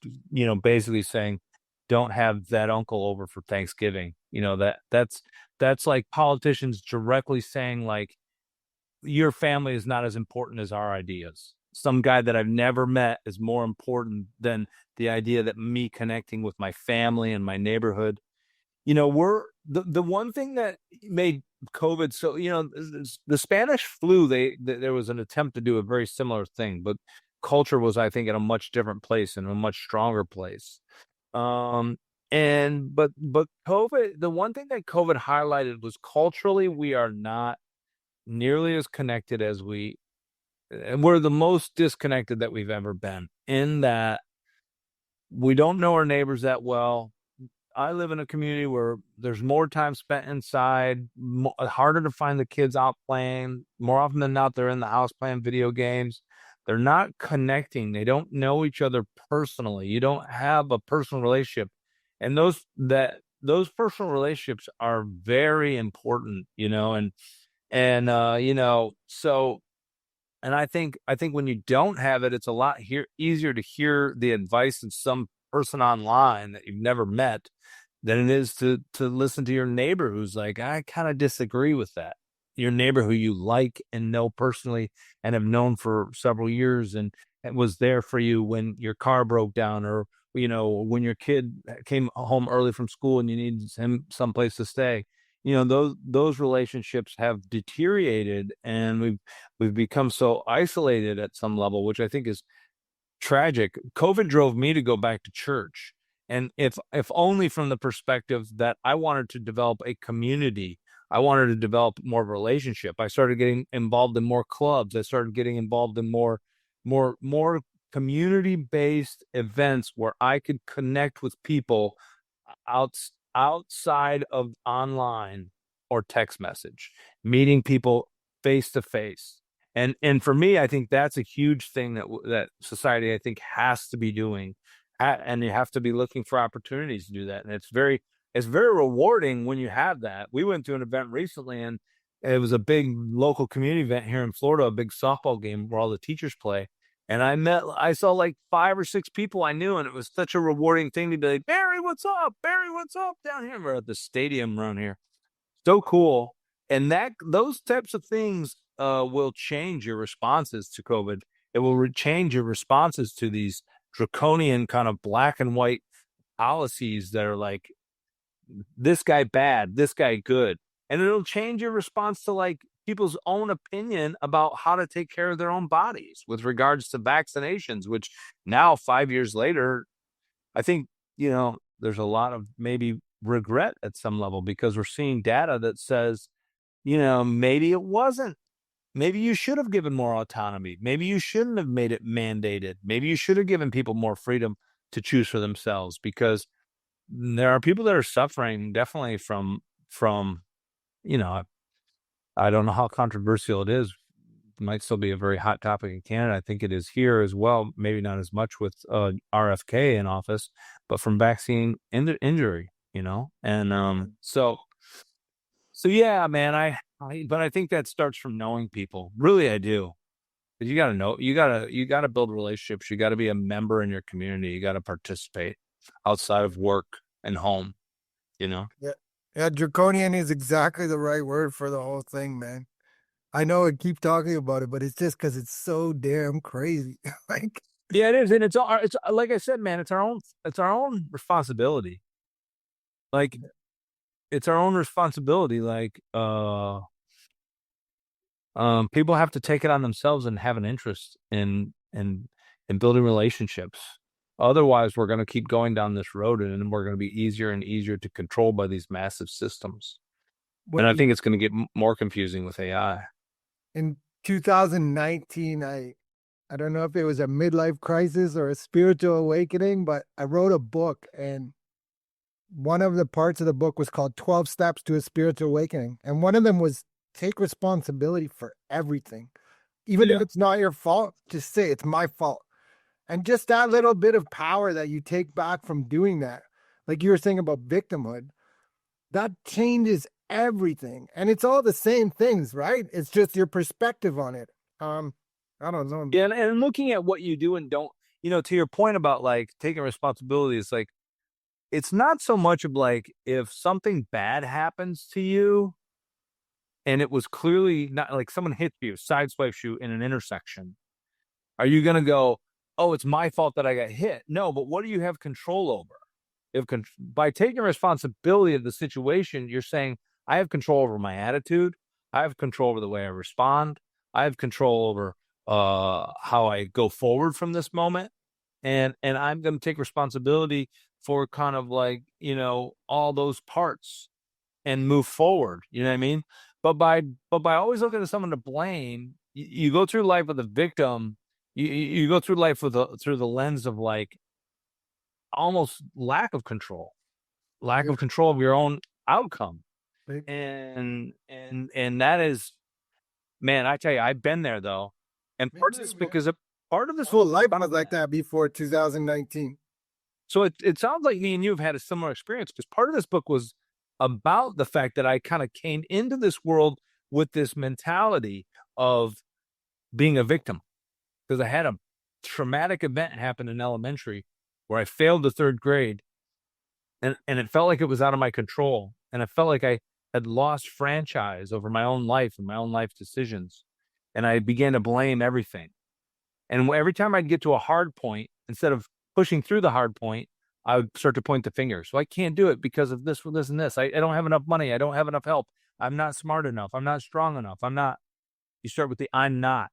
basically saying, "Don't have that uncle over for Thanksgiving." That's like politicians directly saying, like, your family is not as important as our ideas. Some guy that I've never met is more important than the idea that me connecting with my family and my neighborhood. We're the one thing that made COVID so, the Spanish flu, there was an attempt to do a very similar thing, but culture was, I think, in a much different place and a much stronger place. Um, but COVID, the one thing that COVID highlighted was culturally, we are not nearly as connected and we're the most disconnected that we've ever been, in that we don't know our neighbors that well. I live in a community where there's more time spent inside, harder to find the kids out playing. More often than not, they're in the house playing video games. They're not connecting. They don't know each other personally. You don't have a personal relationship. And those personal relationships are very important, so, and I think when you don't have it, it's a lot easier to hear the advice of some person online that you've never met than it is to listen to your neighbor who's like, I kind of disagree with that. Your neighbor who you like and know personally and have known for several years, and was there for you when your car broke down, or when your kid came home early from school and you needed him someplace to stay. Those relationships have deteriorated, and we've become so isolated at some level, which I think is tragic. COVID drove me to go back to church. And if only from the perspective that I wanted to develop a community, I wanted to develop more of a relationship. I started getting involved in more clubs. I started getting involved in more community-based events where I could connect with people out, outside of online or text message, meeting people face to face. And for me, I think that's a huge thing that society, I think, has to be doing. And you have to be looking for opportunities to do that. And it's very rewarding when you have that. We went to an event recently, and it was a big local community event here in Florida, a big softball game where all the teachers play. And I saw like 5 or 6 people I knew, and it was such a rewarding thing to be like, Barry, what's up? Barry, what's up down here? We're at the stadium around here. So cool. And those types of things will change your responses to COVID. It will change your responses to these draconian kind of black and white policies that are like, this guy bad, this guy good. And it'll change your response to like people's own opinion about how to take care of their own bodies with regards to vaccinations, which now 5 years later, I think, there's a lot of maybe regret at some level because we're seeing data that says, maybe it wasn't. Maybe you should have given more autonomy. Maybe you shouldn't have made it mandated. Maybe you should have given people more freedom to choose for themselves, because there are people that are suffering definitely from, you know, I don't know how controversial it is. It might still be a very hot topic in Canada. I think it is here as well. Maybe not as much with RFK in office, but from vaccine injury, and so yeah, man. But I think that starts from knowing people. Really, I do. But you got to know. You got to build relationships. You got to be a member in your community. You got to participate outside of work and home. You know. Yeah. Yeah, draconian is exactly the right word for the whole thing, man. I know I keep talking about it, but it's just because it's so damn crazy. Like, Yeah, it is, and it's like I said, man. It's our own responsibility. Like, it's our own responsibility. Like, people have to take it on themselves and have an interest in building relationships. Otherwise, we're going to keep going down this road, and then we're going to be easier and easier to control by these massive systems. And what I think it's going to get more confusing with AI. in 2019, I don't know if it was a midlife crisis or a spiritual awakening, but I wrote a book, and one of the parts of the book was called 12 Steps to a Spiritual Awakening. And one of them was take responsibility for everything. Even if Yeah. it's not your fault, just say it's my fault. And just that little bit of power that you take back from doing that, like you were saying about victimhood, that changes everything. And it's all the same things, right? It's just your perspective on it. I don't know. Yeah, and looking at what you do and don't, to your point about like taking responsibility, it's like, it's not so much of like, if something bad happens to you and it was clearly not like someone hit you, sideswipes you in an intersection, are you going to go, oh, it's my fault that I got hit? No, but what do you have control over? By taking responsibility of the situation, you're saying, I have control over my attitude. I have control over the way I respond. I have control over how I go forward from this moment. And I'm going to take responsibility for kind of like, all those parts and move forward. You know what I mean? But by always looking at someone to blame, you go through life with a victim. You go through life through the lens of like almost lack Yeah, of control of your own outcome. like, And that is, man, I tell you, I've been there though. And me part of too, this man. because part of My this whole life was like that before 2019. So it sounds like me and you have had a similar experience, because part of this book was about the fact that I kind of came into this world with this mentality of being a victim, because I had a traumatic event happen in elementary where I failed the third grade, and it felt like it was out of my control, and I felt like I had lost franchise over my own life and my own life decisions, and I began to blame everything. And every time I'd get to a hard point, instead of pushing through the hard point, I would start to point the finger. So I can't do it because of this, this, and this. I don't have enough money. I don't have enough help. I'm not smart enough. I'm not strong enough. I'm not. You start with the I'm not.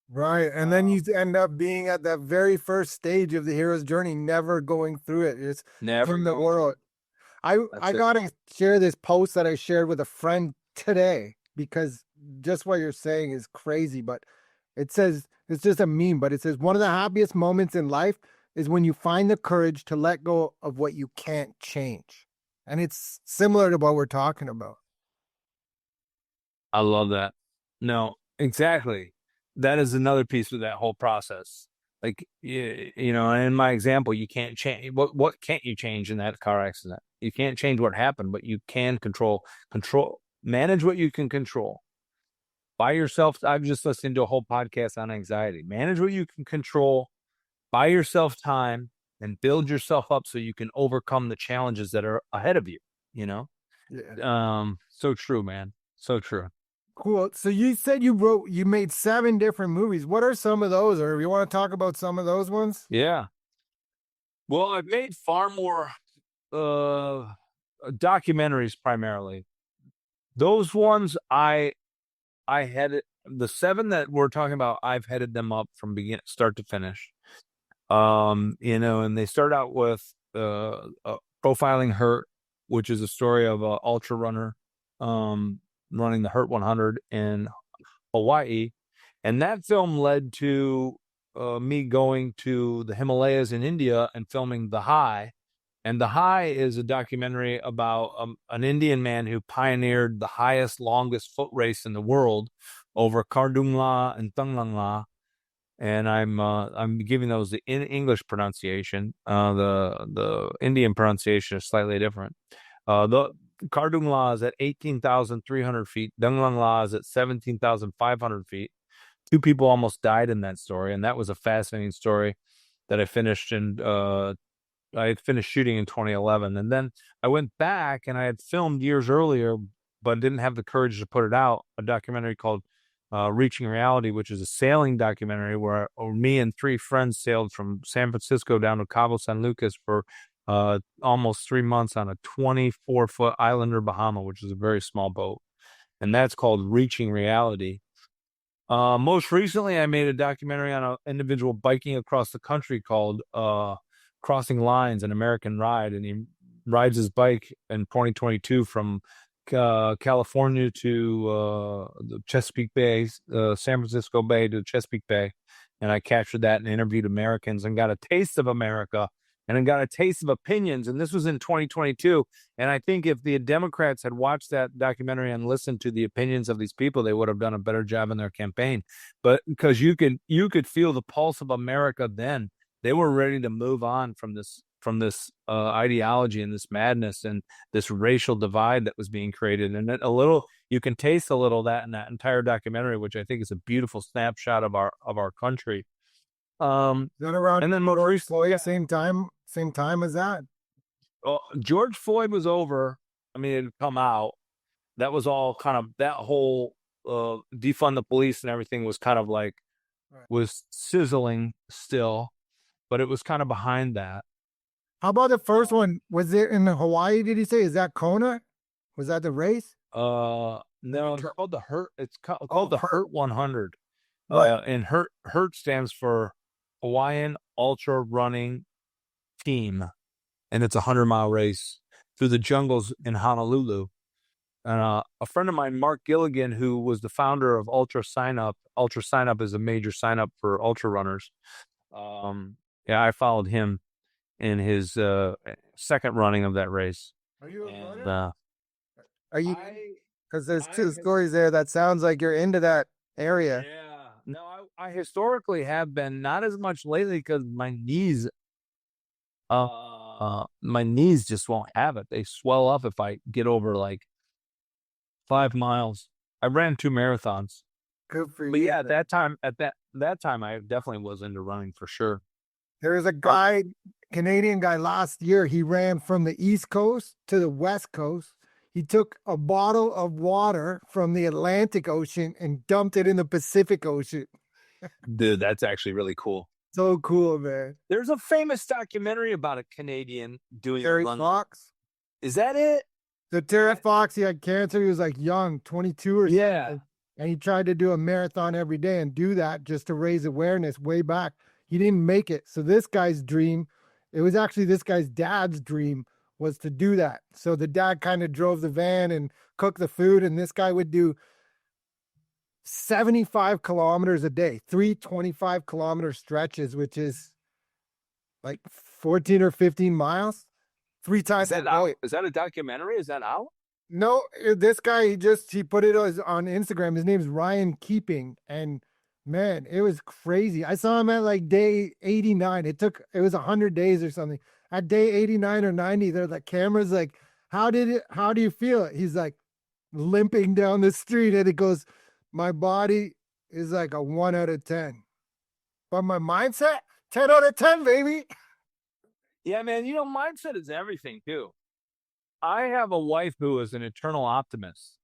Right. And then you end up being at that very first stage of the hero's journey, never going through it. It's Never in the going through world. it. I That's it. gotta share this post that I shared with a friend today, because just what you're saying is crazy. But it says it's just a meme, but it says one of the happiest moments in life is when you find the courage to let go of what you can't change. And it's similar to what we're talking about. I love that. No, exactly. That is another piece of that whole process. Like you know, in my example, you can't change what can't you change in that car accident? You can't change what happened, but you can control manage what you can control. Buy yourself. I've just listened to a whole podcast on anxiety. Manage what you can control, buy yourself time, and build yourself up so you can overcome the challenges that are ahead of you, you know? Yeah. So true, man. So true. Cool. So you said you made 7 different movies. What are some of those? Or you want to talk about some of those ones? Yeah. Well, I've made far more uh documentaries primarily. Those ones I had it, the seven that we're talking about, I've headed them up from begin start to finish. You know, and they start out with profiling Hurt, which is a story of a ultra runner running the Hurt 100 in Hawaii, and that film led to me going to the Himalayas in India and filming The High. And The High is a documentary about an Indian man who pioneered the highest, longest foot race in the world over Kardungla and Tanglangla, and I'm giving those the in English pronunciation. The Indian pronunciation is slightly different. The Kardungla is at 18,300 feet. Dunglangla is at 17,500 feet. Two people almost died in that story, and that was a fascinating story that I finished shooting in 2011, and then I went back and I had filmed years earlier, but didn't have the courage to put it out. A documentary called Reaching Reality, which is a sailing documentary where me and three friends sailed from San Francisco down to Cabo San Lucas for almost 3 months on a 24-foot Islander Bahama, which is a very small boat, and that's called Reaching Reality. Most recently, I made a documentary on an individual biking across the country called Crossing Lines, an American ride. And he rides his bike in 2022 from California to the Chesapeake Bay, San Francisco Bay to Chesapeake Bay. And I captured that and interviewed Americans and got a taste of America and then got a taste of opinions. And this was in 2022. And I think if the Democrats had watched that documentary and listened to the opinions of these people, they would have done a better job in their campaign. But because you could feel the pulse of America then, they were ready to move on from this ideology and this madness and this racial divide that was being created. And you can taste a little of that in that entire documentary, which I think is a beautiful snapshot of our country. Then around And then most George recently, Floyd, same time as that. George Floyd was over. I mean, it had come out. That was all kind of that whole defund the police and everything was kind of like Right. was sizzling still, but it was kind of behind that. How about the first one? Was it in Hawaii? Did he say? Is that Kona? Was that the race? No, it's called the Hurt. It's Oh, called the Hurt 100. right. And Hurt stands for Hawaiian Ultra Running Team, and it's a 100-mile race through the jungles in Honolulu. And a friend of mine, Mark Gilligan, who was the founder of Ultra Sign Up. Ultra Sign Up is a major sign up for ultra runners. Yeah, I followed him in his second running of that race. Are you a And runner? Are you? I Because there's I two stories there that sounds like you're into that area. yeah. No, I historically have been not as much lately because my knees just won't have it. They swell up if I get over like 5 miles. I ran 2 marathons. Good for But you. yeah, at that time I definitely was into running for sure. There's a Are- guy, Canadian guy last year. He ran from the East Coast to the West Coast. He took a bottle of water from the Atlantic Ocean and dumped it in the Pacific Ocean. Dude, that's actually really cool. So cool, man. There's a famous documentary about a Canadian doing a Terry run. Fox. Is that it? So Terry Fox, he had cancer. He was like young, 22 or Yeah. something. And he tried to do a marathon every day and do that just to raise awareness way back. He didn't make it. So this guy's dream, it was actually this guy's dad's dream was to do that. So the dad kind of drove the van and cooked the food. And this guy would do 75 kilometers a day, 3 25-kilometer stretches, which is like 14 or 15 miles, 3 times a day. Is that a documentary? Is that out? No, this guy he put it on Instagram. His name's Ryan Keeping, and man, it was crazy. I saw him at like day 89. It was 100 days or something. At day 89 or 90, the camera's like, how do you feel? He's like limping down the street, and it goes, my body is like a 1 out of 10. But my mindset, 10 out of 10, baby. Yeah, man, mindset is everything too. I have a wife who is an eternal optimist.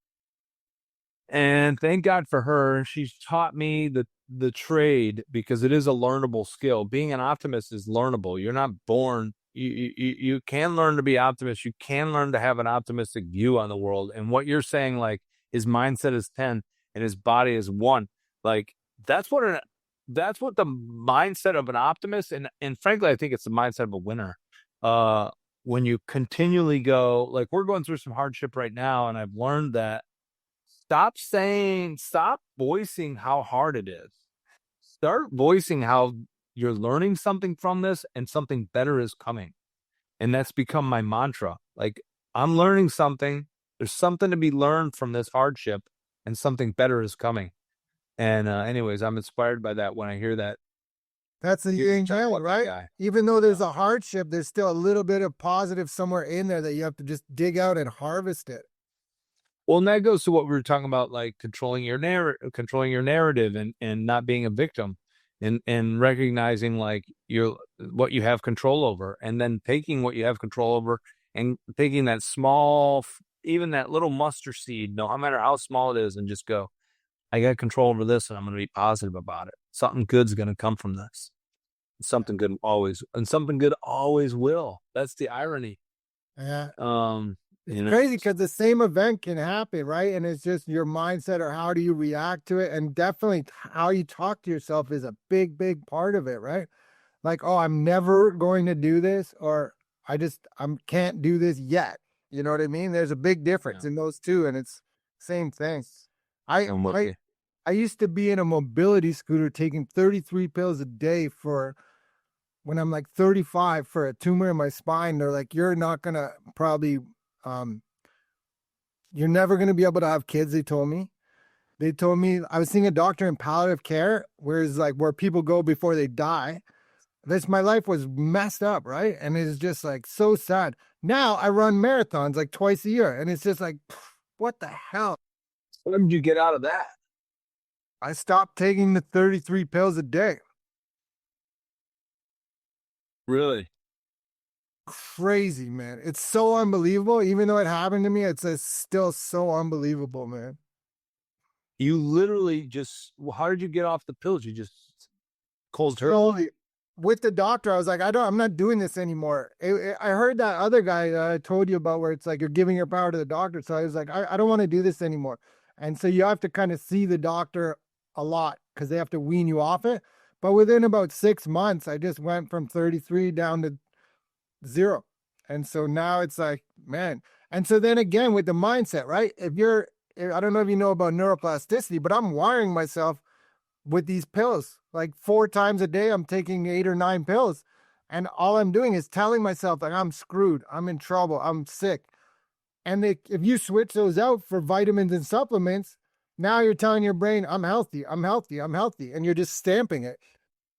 And thank God for her. She's taught me the trade because it is a learnable skill. Being an optimist is learnable. You're not born. You can learn to be optimist. You can learn to have an optimistic view on the world. And what you're saying, like his mindset is 10 and his body is 1. Like that's what that's what the mindset of an optimist, and frankly, I think it's the mindset of a winner. When you continually go, like we're going through some hardship right now, and I've learned that stop voicing how hard it is. Start voicing how you're learning something from this and something better is coming. And that's become my mantra. Like, I'm learning something. There's something to be learned from this hardship, and something better is coming. And, anyways, I'm inspired by that when I hear that. That's the You're yin such a yang, lucky right? guy. Even though Yeah. there's a hardship, there's still a little bit of positive somewhere in there that you have to just dig out and harvest it. Well, and that goes to what we were talking about, like controlling your narrative, and not being a victim, and recognizing like your what you have control over, and then taking what you have control over and taking that small, even that little mustard seed, no matter how small it is, and just go, I got control over this, and I'm going to be positive about it. Something good's going to come from this. Something good always will. That's the irony. Yeah. Um, It's you know, crazy because the same event can happen, right? And it's just your mindset or how do you react to it? And definitely how you talk to yourself is a big, big part of it, right? Like, oh, I'm never going to do this, or I can't do this yet. You know what I mean? There's a big difference yeah, in those two, and it's same thing. I and what I I used to be in a mobility scooter taking 33 pills a day for when I'm like 35 for a tumor in my spine. They're like, you're not gonna probably um you're never gonna be able to have kids, they told me. They told me I was seeing a doctor in palliative care, whereas like where people go before they die. This my life was messed up, right? And it's just like so sad. Now I run marathons like twice a year, and it's just like, what the hell? What did you get out of that? I stopped taking the 33 pills a day. Really? Crazy, man. It's so unbelievable. Even though it happened to me, it's still so unbelievable, man. You literally just, well, how did you get off the pills? You just cold turkey? Slowly. With the doctor, I was like, I'm not doing this anymore. I heard that other guy that I told you about where it's like you're giving your power to the doctor. So I was like, I don't want to do this anymore. And so you have to kind of see the doctor a lot because they have to wean you off it. But within about 6 months, I just went from 33 down to 0. And so now it's like, man. And so then again with the mindset, right? I don't know if you know about neuroplasticity, but I'm wiring myself with these pills. Like 4 times a day, I'm taking 8 or 9 pills. And all I'm doing is telling myself like I'm screwed, I'm in trouble, I'm sick. And if you switch those out for vitamins and supplements, now you're telling your brain, I'm healthy, I'm healthy, I'm healthy. And you're just stamping it.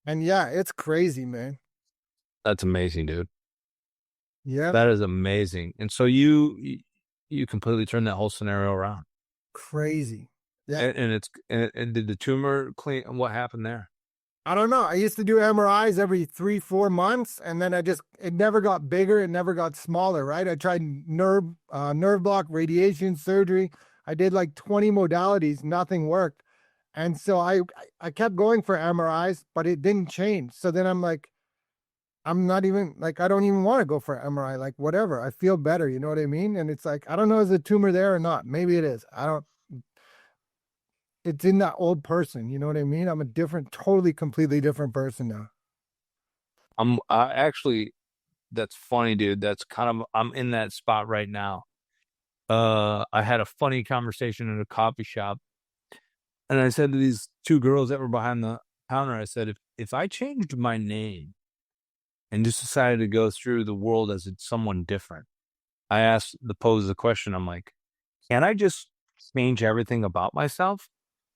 And yeah, it's crazy, man. That's amazing, dude. Yeah, That is amazing. And so you completely turned that whole scenario around. crazy. Yeah. And did the tumor clean? What happened there? I don't know. I used to do MRIs every 3, 4 months, and then it never got bigger. It never got smaller, right? I tried nerve block, radiation, surgery. I did like 20 modalities. Nothing worked. And so I kept going for MRIs, but it didn't change. So then I'm like, I'm not even like, I don't even want to go for MRI. Like, whatever. I feel better. You know what I mean? And it's like, I don't know, is the tumor there or not? Maybe it is. I don't, it's in that old person. You know what I mean? I'm a different, totally, completely different person now. I actually, that's funny, dude. I'm in that spot right now. I had a funny conversation in a coffee shop, and I said to these two girls that were behind the counter, I said, if I changed my name and just decided to go through the world as someone different, I asked the question, I'm like, can I just change everything about myself?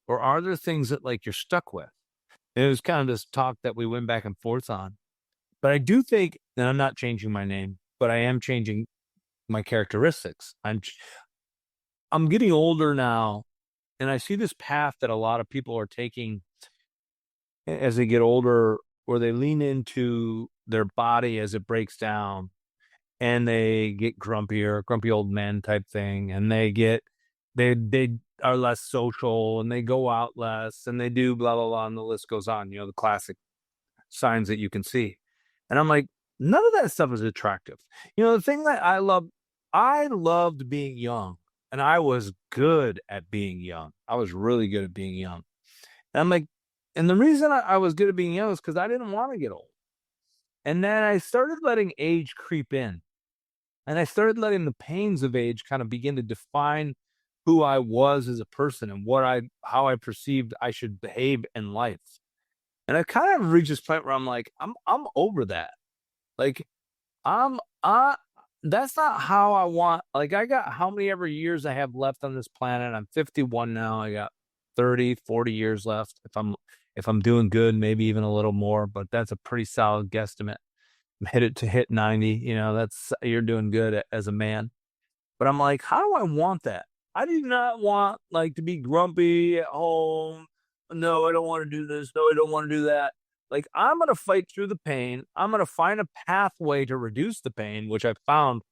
Or are there things that like you're stuck with? And it was kind of this talk that we went back and forth on. But I do think that I'm not changing my name, but I am changing my characteristics. I'm getting older now, and I see this path that a lot of people are taking as they get older, where they lean into their body as it breaks down, and they get grumpier, grumpy old men type thing, and they are less social, and they go out less, and they do blah blah blah, and the list goes on. You know, the classic signs that you can see. And I'm like, none of that stuff is attractive. You know, the thing that I loved being young, and I was good at being young. I was really good at being young. And I'm like, and the reason I was good at being young is because I didn't want to get old. And then I started letting age creep in. And I started letting the pains of age kind of begin to define who I was as a person and how I perceived I should behave in life. And I kind of reached this point where I'm like, I'm over that. Like I'm that's not how I want. Like I got how many ever years I have left on this planet. I'm 51 now. I got 30, 40 years left. If I'm doing good, maybe even a little more, but that's a pretty solid guesstimate. I'm headed to hit 90, that's you're doing good as a man. But I'm like, how do I want that? I do not want like to be grumpy at home. No, I don't want to do this. No, I don't want to do that. Like I'm gonna fight through the pain. I'm gonna find a pathway to reduce the pain, which I found.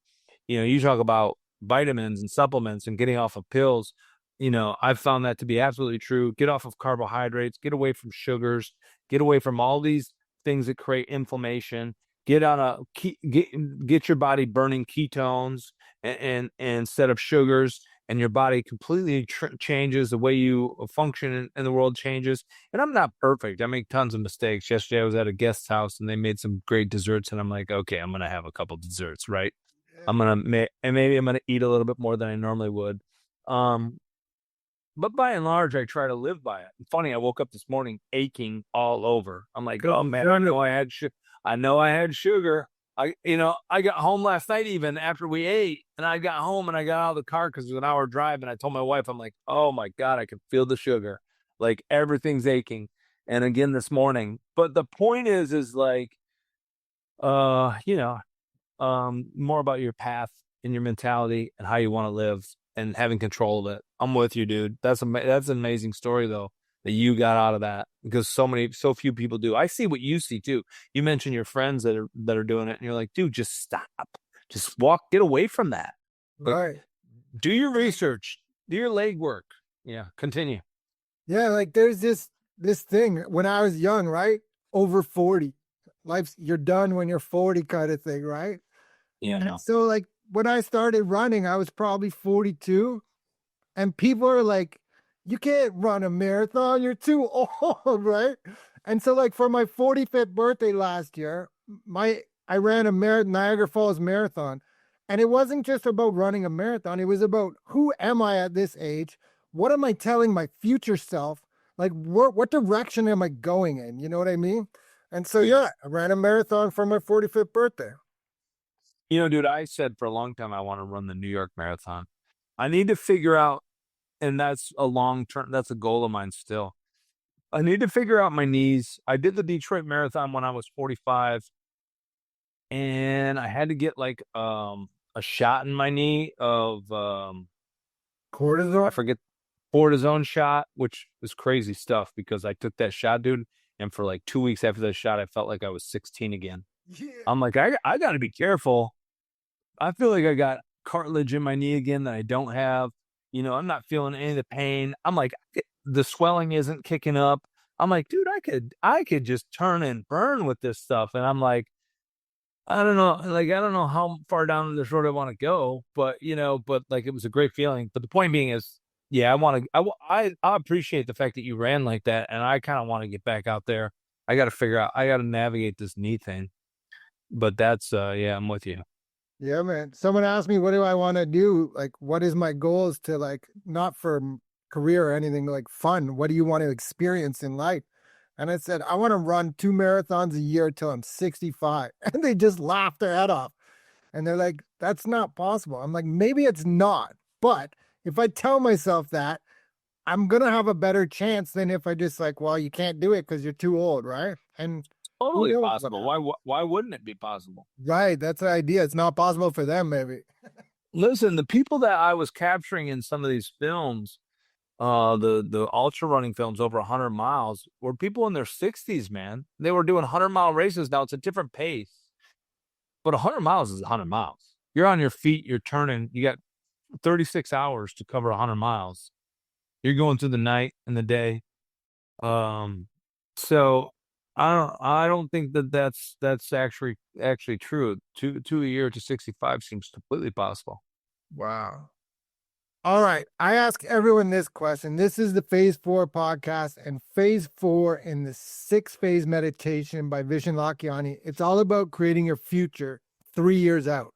You talk about vitamins and supplements and getting off of pills. I've found that to be absolutely true. Get off of carbohydrates, get away from sugars, get away from all these things that create inflammation. Get on get your body burning ketones and instead of sugars, and your body completely changes the way you function in the world changes. And I'm not perfect. I make tons of mistakes. Yesterday I was at a guest house and they made some great desserts, and I'm like, okay, I'm gonna have a couple desserts, right? I'm Yeah. gonna and maybe I'm gonna eat a little bit more than I normally would. Um, but by and large, I try to live by it. Funny, I woke up this morning aching all over. I'm like, oh man, I know I had sugar. I got home last night even after we ate, and I got home and I got out of the car because it was an hour drive, and I told my wife, I'm like, oh my god, I can feel the sugar, like everything's aching. And again this morning, but the point is like, uh, you know, more about your path and your mentality and how you want to live and having control of it. I'm with you, dude. That's an amazing story though that you got out of that, because so few people do. I see what you see too. You mentioned your friends that are doing it, and you're like, dude, just stop, just walk, get away from that. But Right. do your research, do your leg work. Yeah, continue. Yeah, like there's this thing when I was young, right? Over 40. Life's you're done when you're 40 kind of thing, right? Yeah, And no. so like when I started running, I was probably 42, and people are like, you can't run a marathon, you're too old, right? And so like for my 45th birthday last year, my I ran a Niagara Falls marathon, and it wasn't just about running a marathon, it was about who am I at this age? What am I telling my future self? Like what direction am I going in? You know what I mean? And so yeah, I ran a marathon for my 45th birthday. Dude, I said for a long time I want to run the New York Marathon. I need to figure out, and that's a long term, that's a goal of mine still. I need to figure out my knees. I did the Detroit Marathon when I was 45, and I had to get like a shot in my knee of I Cortisol? forget, cortisone shot, which was crazy stuff because I took that shot, dude, and for like 2 weeks after that shot, I felt like I was 16 again. Yeah. I'm like, I got to be careful. I feel like I got cartilage in my knee again that I don't have. I'm not feeling any of the pain. I'm like, the swelling isn't kicking up. I'm like, dude, I could just turn and burn with this stuff. And I'm like, I don't know, like I don't know how far down this road I want to go, but like it was a great feeling. But the point being is, yeah, I want to. I appreciate the fact that you ran like that, and I kind of want to get back out there. I got to figure out. I got to navigate this knee thing. But that's yeah, I'm with you. Yeah, man. Someone asked me, what do I want to do? Like, what is my goals to like, not for career or anything, like fun? What do you want to experience in life? And I said, I want to run 2 marathons a year till I'm 65. And they just laughed their head off. And they're like, that's not possible. I'm like, maybe it's not, but if I tell myself that, I'm gonna have a better chance than if I just like, well, you can't do it because you're too old, right? And who Totally knows what possible. happens. Why wouldn't it be possible? Right, that's the idea. It's not possible for them, maybe. Listen, the people that I was capturing in some of these films, the ultra running films over 100 miles, were people in their 60s, man. They were doing 100-mile races. Now it's a different pace, but 100 miles is 100 miles. You're on your feet, you're turning, you got 36 hours to cover 100 miles. You're going through the night and the day. Um, so I don't think that that's actually true. Two a year to 65 seems completely possible. Wow. All right. I ask everyone this question. This is the Phase 4 podcast, and Phase 4 in the 6 phase meditation by Vishen Lakhiani. It's all about creating your future 3 years out.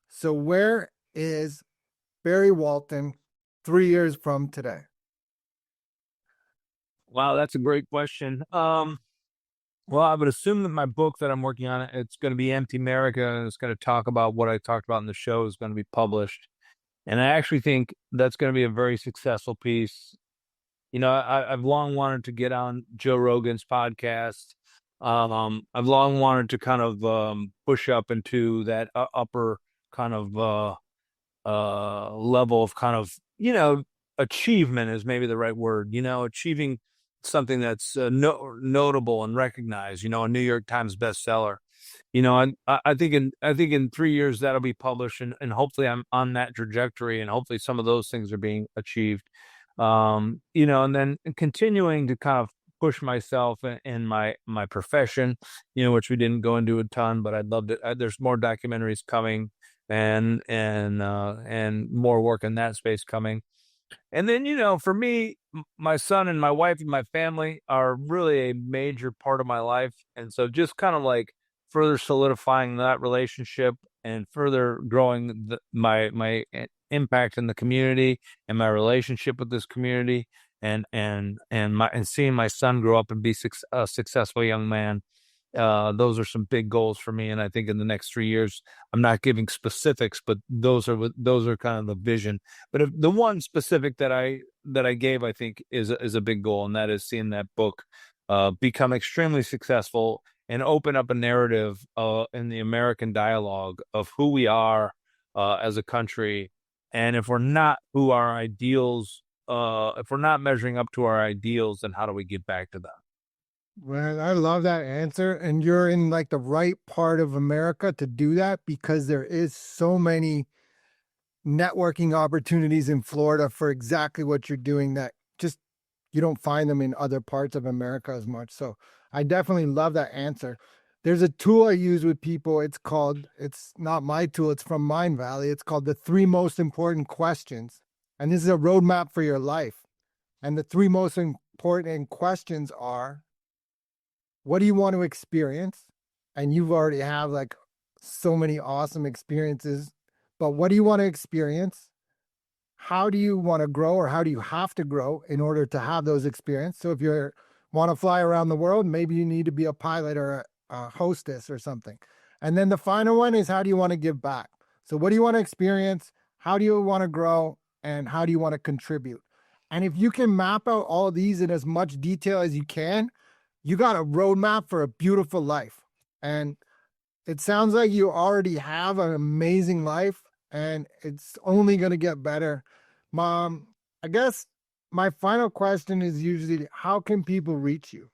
So, where is Barry Walton 3 years from today? Wow, that's a great question. Well, I would assume that my book that I'm working on, it's going to be Empty America, and it's going to talk about what I talked about in the show is going to be published. And I actually think that's going to be a very successful piece. You know, I've long wanted to get on Joe Rogan's podcast. I've long wanted to kind of push up into that upper kind of level of kind of, achievement is maybe the right word, achieving something that's notable and recognized, a New York Times bestseller. I think in 3 years that'll be published, and hopefully I'm on that trajectory, and hopefully some of those things are being achieved. And then continuing to kind of push myself in my profession, which we didn't go into a ton, but I'd love to. There's more documentaries coming, and more work in that space coming. And then, for me, my son and my wife and my family are really a major part of my life. And so just kind of like further solidifying that relationship and further growing my impact in the community and my relationship with this community, and seeing my son grow up and be a successful young man. Those are some big goals for me, and I think in the next 3 years, I'm not giving specifics, but those are kind of the vision. But if the one specific that I gave, I think is a big goal, and that is seeing that book become extremely successful and open up a narrative in the American dialogue of who we are as a country, and if we're not who our ideals, if we're not measuring up to our ideals, then how do we get back to them? Well, I love that answer. And you're in like the right part of America to do that because there is so many networking opportunities in Florida for exactly what you're doing that just you don't find them in other parts of America as much. So I definitely love that answer. There's a tool I use with people. It's not my tool, it's from Mind Valley. It's called the 3 most important questions. And this is a roadmap for your life. And the 3 most important questions are, what do you want to experience? And you've already have like so many awesome experiences, but what do you want to experience? How do you want to grow, or how do you have to grow in order to have those experiences? So if you want to fly around the world, maybe you need to be a pilot or a hostess or something. And then the final one is, how do you want to give back? So what do you want to experience? How do you want to grow? And how do you want to contribute? And if you can map out all of these in as much detail as you can, you got a roadmap for a beautiful life. And it sounds like you already have an amazing life, and it's only going to get better. Mom, I guess my final question is usually, how can people reach you?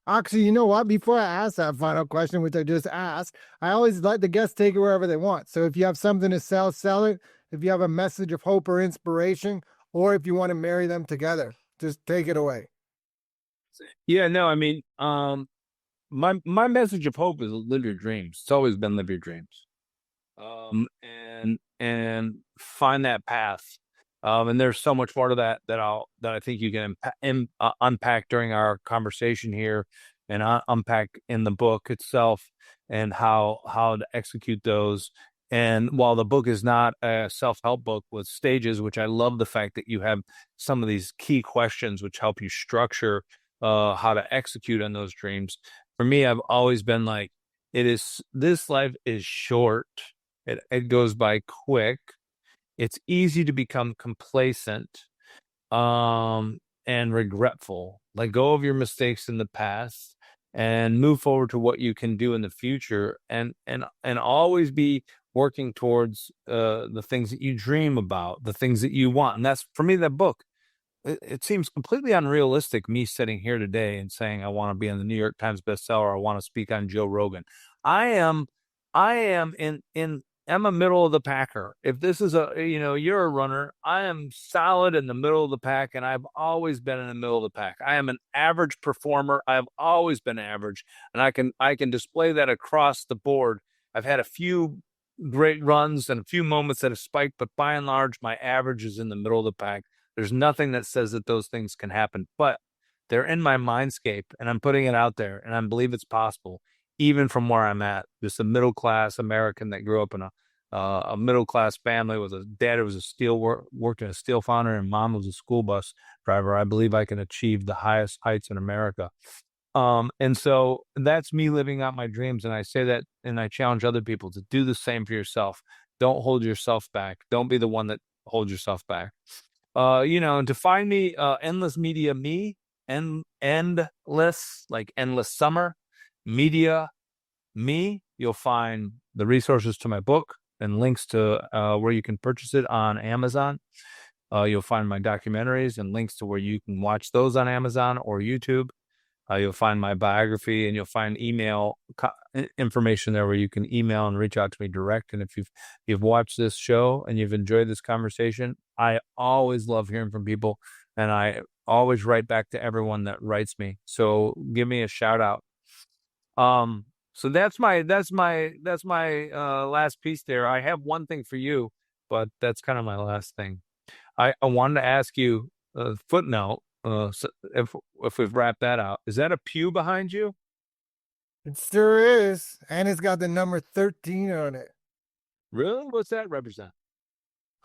Actually, you know what? Before I ask that final question, which I just asked, I always let the guests take it wherever they want. So if you have something to sell, sell it. If you have a message of hope or inspiration, or if you want to marry them together, just take it away. Yeah, no, I mean, my message of hope is live your dreams. It's always been live your dreams. And find that path. And there's so much more to that I think you can unpack during our conversation here, and unpack in the book itself, and how to execute those. And while the book is not a self-help book with stages, which I love the fact that you have some of these key questions which help you structure how to execute on those dreams. For me, I've always been like, this life is short. It goes by quick. it's easy to become complacent and regretful. Let go of your mistakes in the past and move forward to what you can do in the future, and always be working towards the things that you dream about, the things that you want. And that's for me, that book, it seems completely unrealistic, me sitting here today and saying I want to be on the New York Times bestseller. I want to speak on Joe Rogan. I am, I am in. I'm a middle of the packer. If this is you're a runner, I am solid in the middle of the pack, and I've always been in the middle of the pack. I am an average performer. I've always been average, and I can display that across the board. I've had a few great runs and a few moments that have spiked, but by and large, my average is in the middle of the pack. There's nothing that says that those things can happen, but they're in my mindscape, and I'm putting it out there, and I believe it's possible, even from where I'm at. Just a middle class American that grew up in a middle class family with a dad who was worked in a steel foundry, and mom was a school bus driver. I believe I can achieve the highest heights in America. And so that's me living out my dreams. And I say that, and I challenge other people to do the same for yourself. Don't hold yourself back. Don't be the one that holds yourself back. And to find me, endless media me, and endless, like endless summer media me, you'll find the resources to my book and links to where you can purchase it on Amazon. You'll find my documentaries and links to where you can watch those on Amazon or YouTube. You'll find my biography, and you'll find information there where you can email and reach out to me direct. And if you've watched this show and you've enjoyed this conversation, I always love hearing from people, and I always write back to everyone that writes me. So give me a shout out. So that's my last piece there. I have one thing for you, but that's kind of my last thing. I wanted to ask you a footnote. So if we've wrapped that out, is that a pew behind you? It sure is. And it's got the number 13 on it. Really? What's that represent?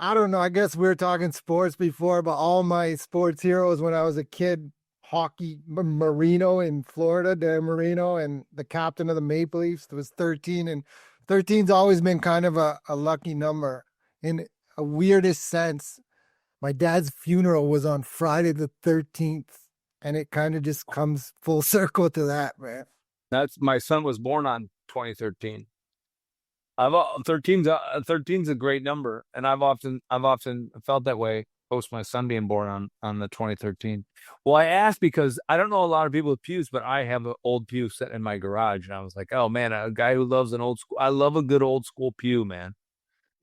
I don't know. I guess we were talking sports before, but all my sports heroes when I was a kid, hockey, Marino in Florida, Dan Marino, and the captain of the Maple Leafs was 13. And 13's always been kind of a lucky number in a weirdest sense. My dad's funeral was on Friday the 13th, and it kind of just comes full circle to that, man. That's my son was born on 2013. 13's a great number, and I've often felt that way post my son being born on the 2013. Well, I asked because I don't know a lot of people with pews, but I have an old pew sitting in my garage, and I was like, oh man, a guy who loves an old school. I love a good old school pew, man.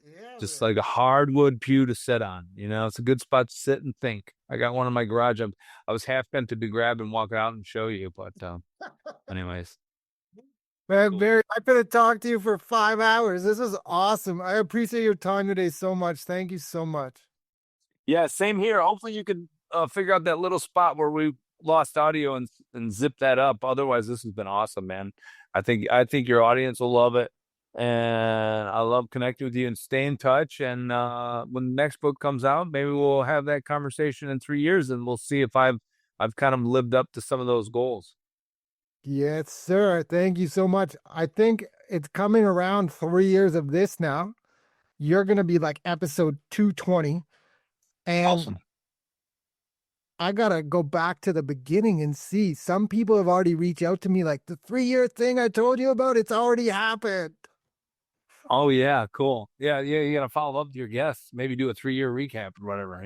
Yeah, Just man. like a hardwood pew to sit on. It's a good spot to sit and think. I got one in my garage. I was half tempted to grab and walk out and show you, but anyways, Man, cool. Barry, I could have talked to you for 5 hours. This is awesome. I appreciate your time today so much. Thank you so much. Yeah, same here. Hopefully you can figure out that little spot where we lost audio and zip that up. Otherwise, this has been awesome, man. I think your audience will love it. And I love connecting with you, and stay in touch. And when the next book comes out, maybe we'll have that conversation in 3 years, and we'll see if I've kind of lived up to some of those goals. Yes, sir. Thank you so much. I think it's coming around 3 years of this now. You're going to be like episode 220. And Awesome. I got to go back to the beginning and see. Some people have already reached out to me like the 3 year thing I told you about, it's already happened. Oh yeah, cool. Yeah, yeah. You gotta follow up with your guests. Maybe do a 3 year recap or whatever.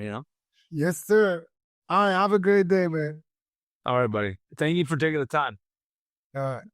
Yes, sir. All right. Have a great day, man. All right, buddy. Thank you for taking the time. All right.